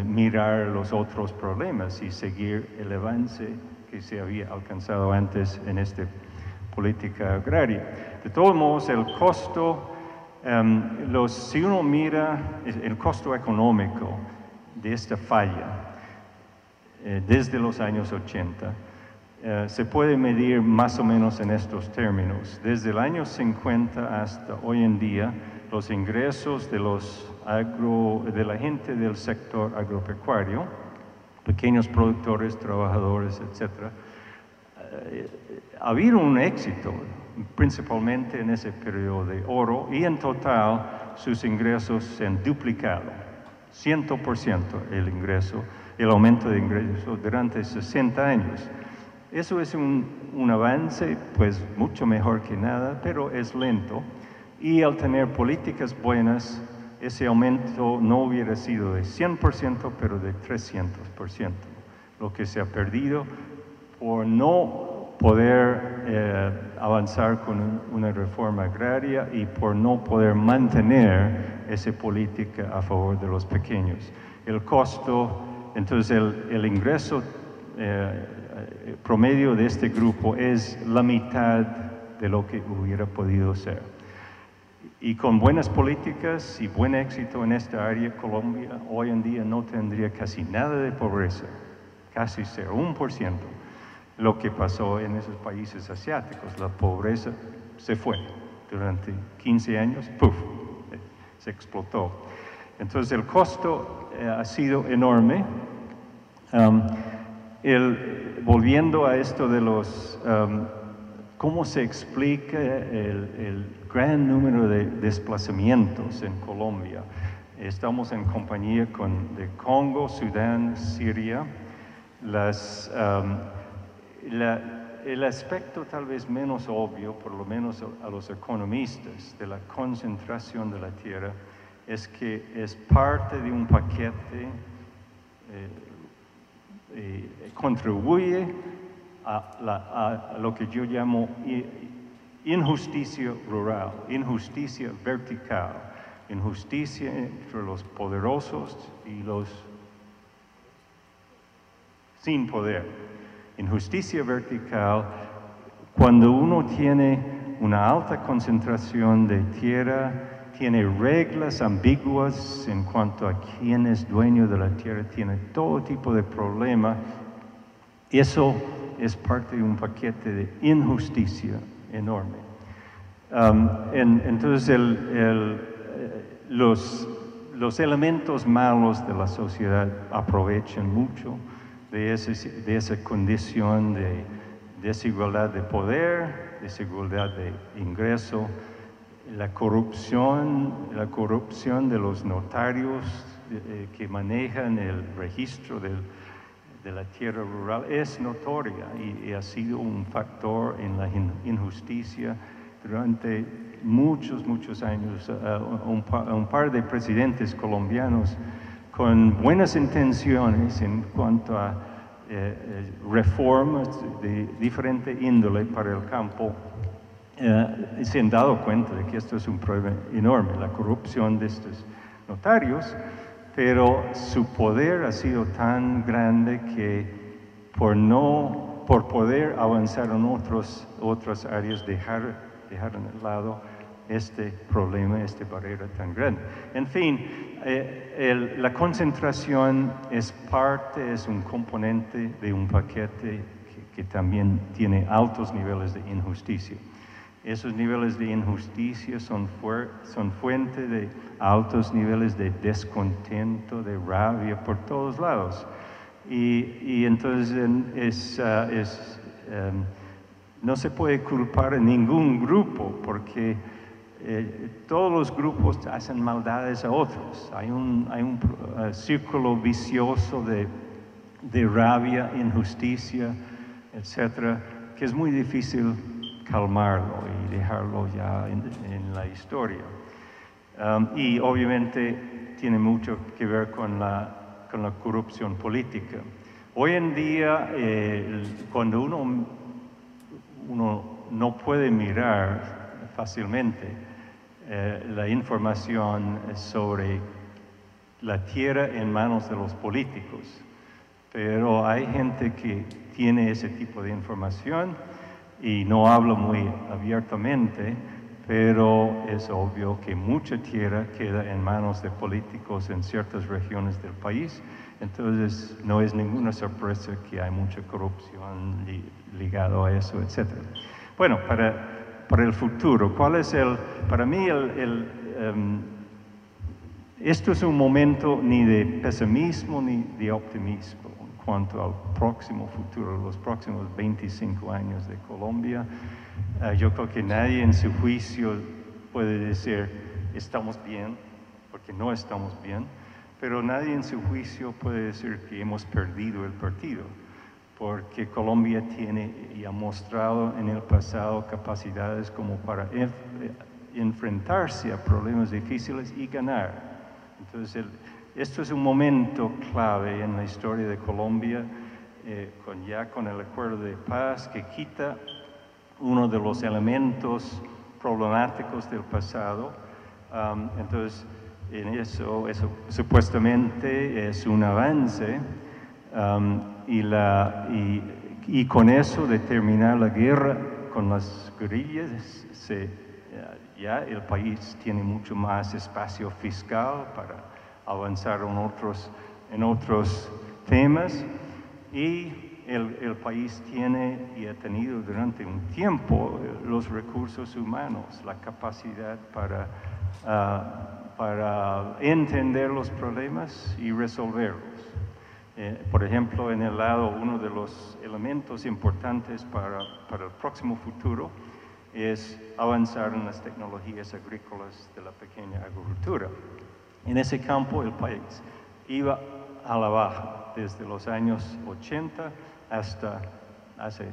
mirar los otros problemas y seguir el avance que se había alcanzado antes en esta política agraria. De todos modos, el costo, si uno mira el costo económico de esta falla desde los años 80, se puede medir más o menos en estos términos. Desde el año 50 hasta hoy en día, los ingresos de la gente del sector agropecuario, pequeños productores, trabajadores, etc., ha habido un éxito, principalmente en ese periodo de oro, y en total sus ingresos se han duplicado, 100% el aumento de ingresos durante 60 años. Eso es un avance, pues mucho mejor que nada, pero es lento, y al tener políticas buenas, ese aumento no hubiera sido de 100%, pero de 300%, lo que se ha perdido por no poder avanzar con una reforma agraria y por no poder mantener esa política a favor de los pequeños. El costo, entonces el ingreso promedio de este grupo es la mitad de lo que hubiera podido ser. Y con buenas políticas y buen éxito en esta área, Colombia hoy en día no tendría casi nada de pobreza, casi 0,1%. Lo que pasó en esos países asiáticos, la pobreza se fue durante 15 años, ¡puf!, se explotó. Entonces el costo ha sido enorme. Volviendo a esto de ¿cómo se explica el gran número de desplazamientos en Colombia? Estamos en compañía de Congo, Sudán, Siria. El aspecto tal vez menos obvio, por lo menos a los economistas, de la concentración de la tierra, es que es parte de un paquete, contribuye a lo que yo llamo injusticia rural, injusticia vertical, injusticia entre los poderosos y los sin poder. Injusticia vertical, cuando uno tiene una alta concentración de tierra, tiene reglas ambiguas en cuanto a quién es dueño de la tierra, tiene todo tipo de problemas. Eso es parte de un paquete de injusticia enorme. Entonces, los elementos malos de la sociedad aprovechan mucho de esa condición de desigualdad de poder, desigualdad de ingreso, la corrupción de los notarios que manejan el registro de la tierra rural es notoria y ha sido un factor en la injusticia durante muchos años. Un par de presidentes colombianos con buenas intenciones en cuanto a reformas de diferente índole para el campo, se han dado cuenta de que esto es un problema enorme, la corrupción de estos notarios, pero su poder ha sido tan grande que por poder avanzar en otras áreas, dejar en lado este problema, esta barrera tan grande. En fin, la concentración es un componente de un paquete que también tiene altos niveles de injusticia. Esos niveles de injusticia son fuente de altos niveles de descontento, de rabia por todos lados. Y entonces no se puede culpar a ningún grupo porque todos los grupos hacen maldades a otros. Hay un círculo vicioso de rabia, injusticia, etcétera, que es muy difícil calmarlo y dejarlo ya en la historia. Y obviamente tiene mucho que ver con la corrupción política. Hoy en día, cuando uno no puede mirar fácilmente la información sobre la tierra en manos de los políticos, pero hay gente que tiene ese tipo de información y no habla muy abiertamente, pero es obvio que mucha tierra queda en manos de políticos en ciertas regiones del país, entonces no es ninguna sorpresa que hay mucha corrupción ligado a eso, etc. Bueno, para el futuro, para mí esto es un momento ni de pesimismo ni de optimismo en cuanto al próximo futuro, los próximos 25 años de Colombia. Yo creo que nadie en su juicio puede decir estamos bien, porque no estamos bien, pero nadie en su juicio puede decir que hemos perdido el partido, porque Colombia tiene y ha mostrado en el pasado capacidades como para enfrentarse a problemas difíciles y ganar. Entonces, esto es un momento clave en la historia de Colombia, con el acuerdo de paz que quita uno de los elementos problemáticos del pasado. Entonces, en eso supuestamente es un avance, y con eso de terminar la guerra con las guerrillas, ya el país tiene mucho más espacio fiscal para avanzar en otros temas, y el país tiene y ha tenido durante un tiempo los recursos humanos, la capacidad para entender los problemas y resolverlos. Por ejemplo, en el lado, uno de los elementos importantes para el próximo futuro es avanzar en las tecnologías agrícolas de la pequeña agricultura. En ese campo el país iba a la baja desde los años 80 hasta hace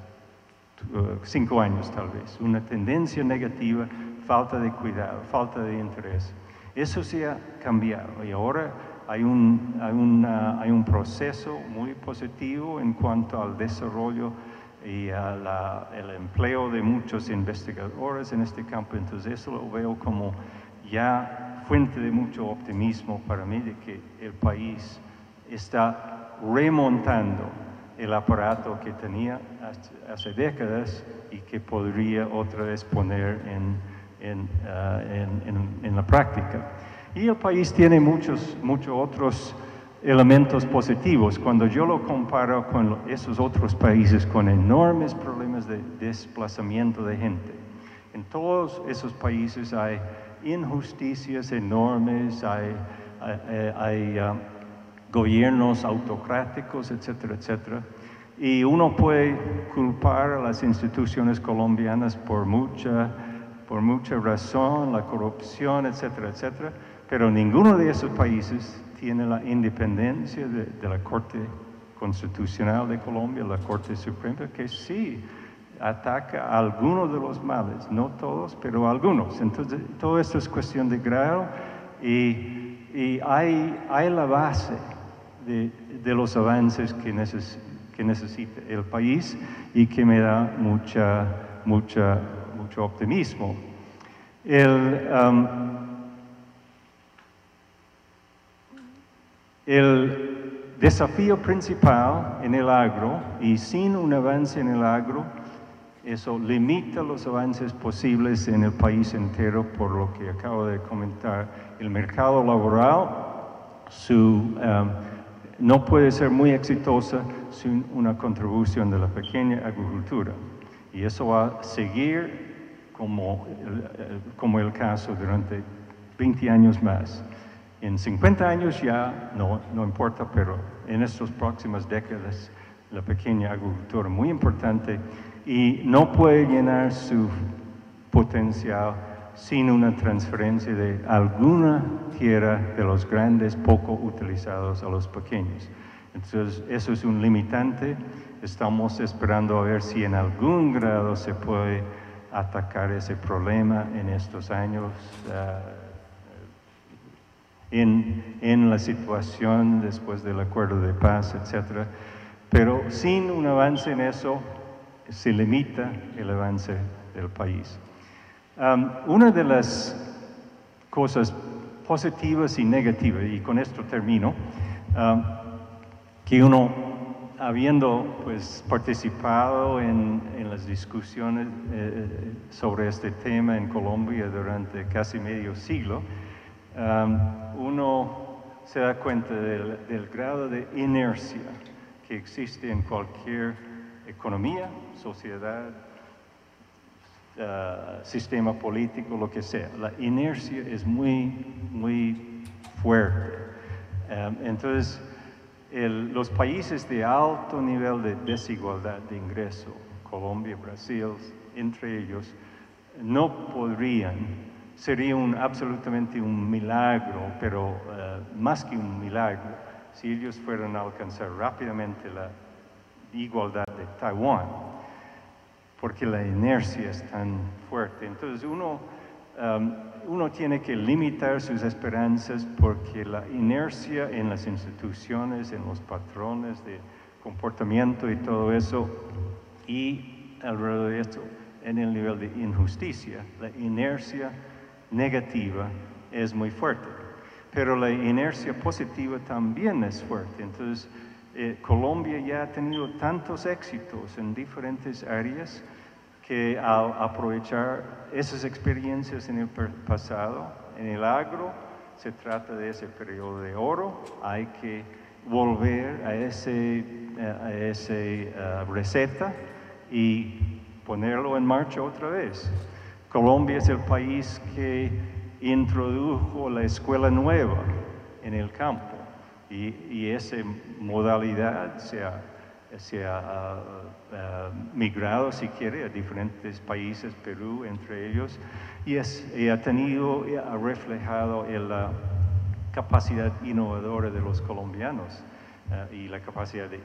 5 años tal vez. Una tendencia negativa, falta de cuidado, falta de interés. Eso se ha cambiado y ahora hay un proceso muy positivo en cuanto al desarrollo y el empleo de muchos investigadores en este campo. Entonces eso lo veo como ya fuente de mucho optimismo para mí, de que el país está remontando el aparato que tenía hace décadas y que podría otra vez poner en la práctica. Y el país tiene muchos otros elementos positivos. Cuando yo lo comparo con esos otros países con enormes problemas de desplazamiento de gente, en todos esos países hay injusticias enormes, hay gobiernos autocráticos, etcétera, etcétera. Y uno puede culpar a las instituciones colombianas por mucha razón, la corrupción, etcétera, etcétera, pero ninguno de esos países tiene la independencia de la Corte Constitucional de Colombia, la Corte Suprema, que sí ataca a algunos de los males, no todos, pero algunos. Entonces, todo esto es cuestión de grado y hay la base de los avances que necesita el país y que me da mucho optimismo. El desafío principal en el agro, y sin un avance en el agro, eso limita los avances posibles en el país entero, por lo que acabo de comentar. El mercado laboral no puede ser muy exitosa sin una contribución de la pequeña agricultura. Y eso va a seguir como el caso durante 20 años más. En 50 años ya no importa, pero en estas próximas décadas la pequeña agricultura muy importante y no puede llenar su potencial sin una transferencia de alguna tierra de los grandes poco utilizados a los pequeños. Entonces eso es un limitante. Estamos esperando a ver si en algún grado se puede atacar ese problema en estos años. En la situación después del acuerdo de paz, etc. Pero sin un avance en eso, se limita el avance del país. Una de las cosas positivas y negativas, y con esto termino, que uno, habiendo pues participado en las discusiones sobre este tema en Colombia durante casi medio siglo, uno se da cuenta del grado de inercia que existe en cualquier economía, sociedad, sistema político, lo que sea. La inercia es muy fuerte. Entonces, los países de alto nivel de desigualdad de ingreso, Colombia, Brasil, entre ellos, no podrían. Sería absolutamente un milagro, pero más que un milagro, si ellos fueran a alcanzar rápidamente la igualdad de Taiwán, porque la inercia es tan fuerte. Entonces uno tiene que limitar sus esperanzas porque la inercia en las instituciones, en los patrones de comportamiento y todo eso, y alrededor de esto, en el nivel de injusticia, la inercia negativa es muy fuerte, pero la inercia positiva también es fuerte. Entonces, Colombia ya ha tenido tantos éxitos en diferentes áreas que al aprovechar esas experiencias en el pasado, en el agro, se trata de ese periodo de oro, hay que volver a esa receta y ponerlo en marcha otra vez. Colombia es el país que introdujo la escuela nueva en el campo y esa modalidad se ha migrado, si quiere, a diferentes países, Perú entre ellos, y ha reflejado la capacidad innovadora de los colombianos y la capacidad de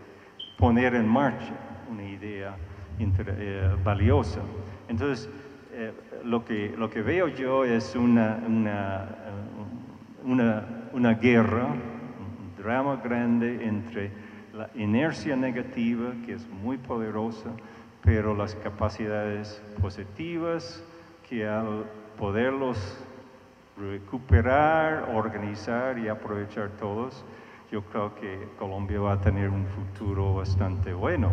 poner en marcha una idea valiosa. Entonces, lo que veo yo es una guerra, un drama grande entre la inercia negativa, que es muy poderosa, pero las capacidades positivas que al poderlos recuperar, organizar y aprovechar todos, yo creo que Colombia va a tener un futuro bastante bueno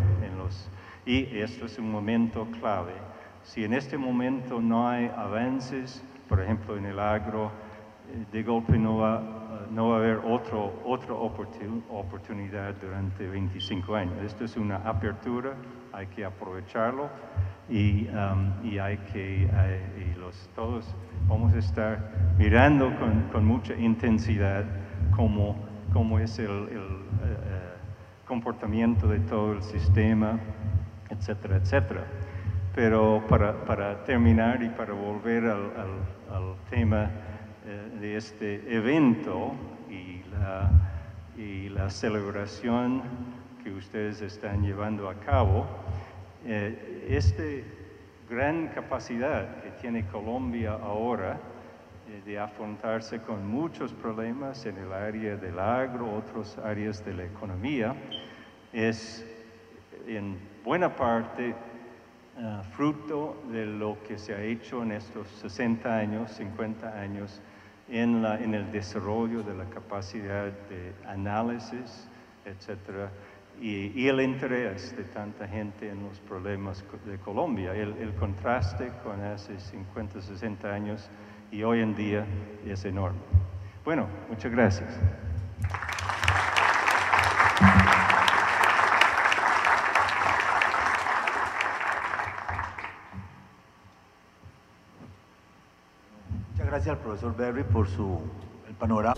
y esto es un momento clave. Si en este momento no hay avances, por ejemplo en el agro, de golpe no va a haber otra oportunidad durante 25 años. Esto es una apertura, hay que aprovecharlo y todos vamos a estar mirando con mucha intensidad cómo es el comportamiento de todo el sistema, etcétera, etcétera. Pero para terminar y para volver al tema de este evento y la celebración que ustedes están llevando a cabo, esta gran capacidad que tiene Colombia ahora de afrontarse con muchos problemas en el área del agro, otras áreas de la economía, es en buena parte fruto de lo que se ha hecho en estos 60 años, 50 años, en el desarrollo de la capacidad de análisis, etcétera, y el interés de tanta gente en los problemas de Colombia. El contraste con hace 50, 60 años y hoy en día es enorme. Bueno, muchas gracias. Muchas gracias al profesor Berry por el panorama.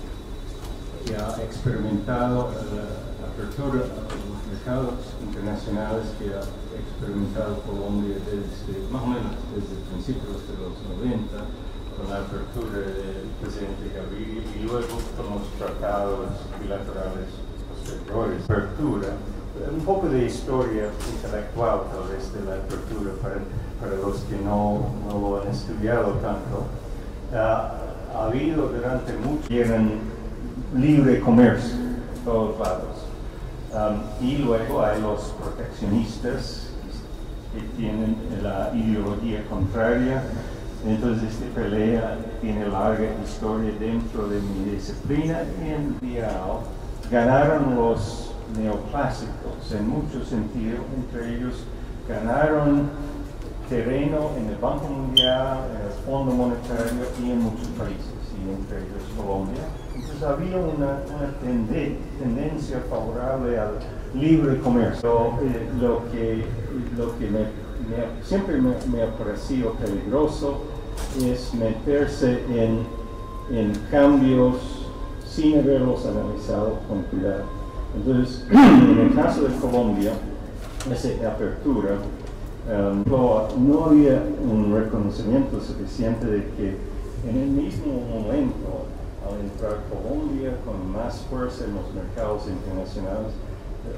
Que ha experimentado la apertura a los mercados internacionales que ha experimentado Colombia más o menos desde principios de los 90, con la apertura del presidente Gaviria y luego con los tratados bilaterales posteriores. Apertura, un poco de historia intelectual tal vez de la apertura para los que no lo han estudiado tanto. Ha habido durante mucho tiempo libre comercio, todos lados. Y luego hay los proteccionistas que tienen la ideología contraria. Entonces esta pelea tiene larga historia dentro de mi disciplina y en real ganaron los neoclásicos en muchos sentidos, entre ellos ganaron terreno en el Banco Mundial, en el Fondo Monetario y en muchos países, y entre ellos Colombia. Entonces había una tendencia favorable al libre comercio. Lo que siempre me ha parecido peligroso es meterse en cambios sin haberlos analizado con cuidado. Entonces, en el caso de Colombia, esa apertura, no había un reconocimiento suficiente de que en el mismo momento, al entrar Colombia con más fuerza en los mercados internacionales,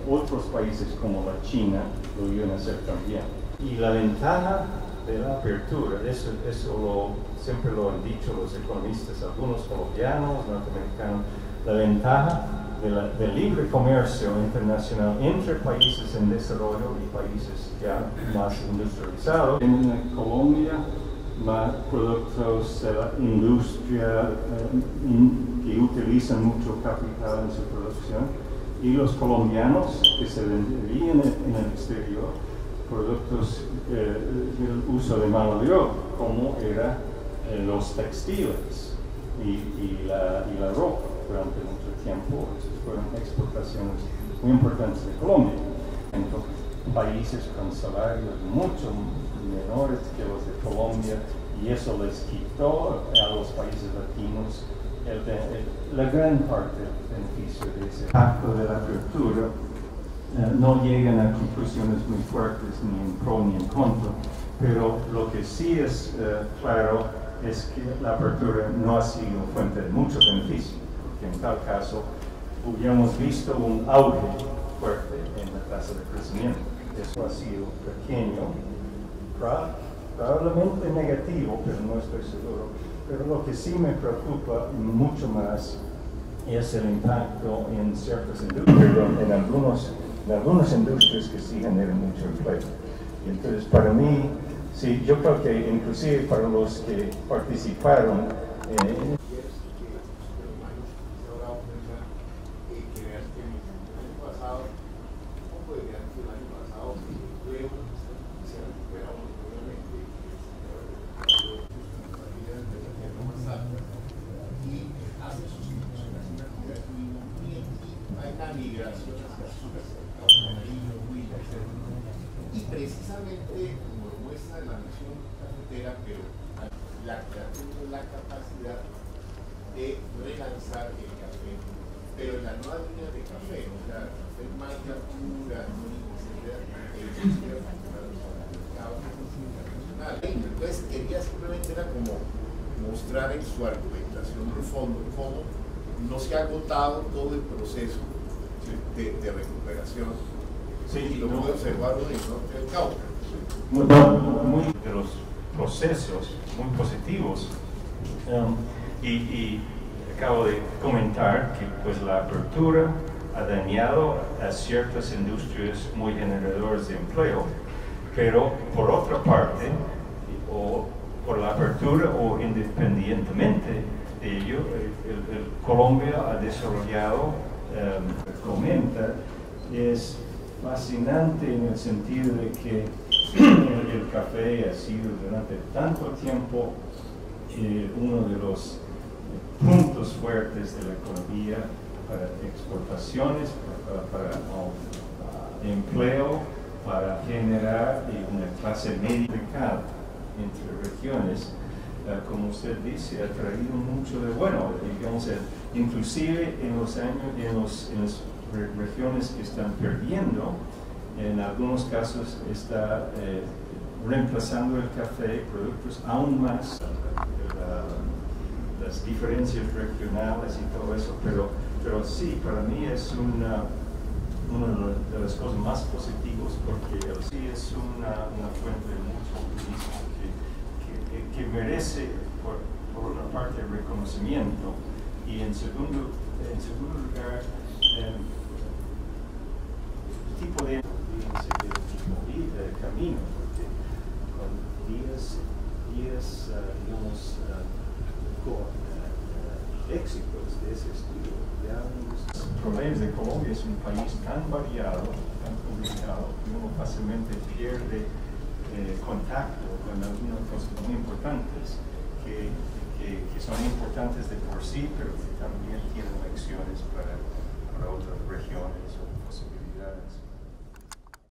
otros países como la China lo iban a hacer también. Y la ventaja de la apertura, eso siempre lo han dicho los economistas, algunos colombianos, norteamericanos, la ventaja del libre comercio internacional entre países en desarrollo y países ya más industrializados. En Colombia, más productos de la industria que utilizan mucho capital en su producción, y los colombianos que se venderían en el exterior productos del uso de mano de obra, como eran los textiles y la ropa durante mucho tiempo. Esas fueron exportaciones muy importantes de Colombia. Entonces, países con salarios mucho menores que los de Colombia, y eso les quitó a los países latinos la gran parte del beneficio de ese acto de la apertura. No llegan a conclusiones muy fuertes ni en pro ni en contra, pero lo que sí es claro es que la apertura no ha sido fuente de mucho beneficio, porque en tal caso hubiéramos visto un auge fuerte en la tasa de crecimiento. Eso ha sido pequeño, probablemente negativo, pero no estoy seguro. Pero lo que sí me preocupa mucho más es el impacto en ciertas industrias, en algunas industrias que sí generan mucho empleo. Entonces, para mí, sí, yo creo que inclusive para los que participaron y precisamente como muestra la nación cafetera, pero la capacidad de relanzar el café, pero en la nueva línea de café, o sea, café marca pura, etcétera, entonces quería simplemente era como mostrar en su argumentación de fondo cómo no se ha agotado todo el proceso de recuperación. Sí, y lo puede observar en el norte del Cauca. Muy de los procesos muy positivos y acabo de comentar que pues la apertura ha dañado a ciertas industrias muy generadoras de empleo, pero por otra parte, o por la apertura o independientemente de ello, Colombia ha desarrollado, comenta, es fascinante en el sentido de que el café ha sido durante tanto tiempo uno de los puntos fuertes de la economía para exportaciones, para empleo, para generar una clase media entre regiones. Como usted dice, ha traído mucho de bueno, digamos, inclusive en los años, en las regiones que están perdiendo, en algunos casos está reemplazando el café, productos aún más, las diferencias regionales y todo eso, pero sí, para mí es una de las cosas más positivas, porque sí es una fuente de mucho optimismo que merece, por una parte, el reconocimiento, y en segundo lugar, el tipo de camino, porque con 10 digamos, éxitos de ese estilo, ya los problemas de Colombia es un país tan variado, tan complicado, que uno fácilmente pierde contacto con algunas cosas muy importantes que son importantes de por sí, pero que también tienen lecciones para otras regiones o posibilidades.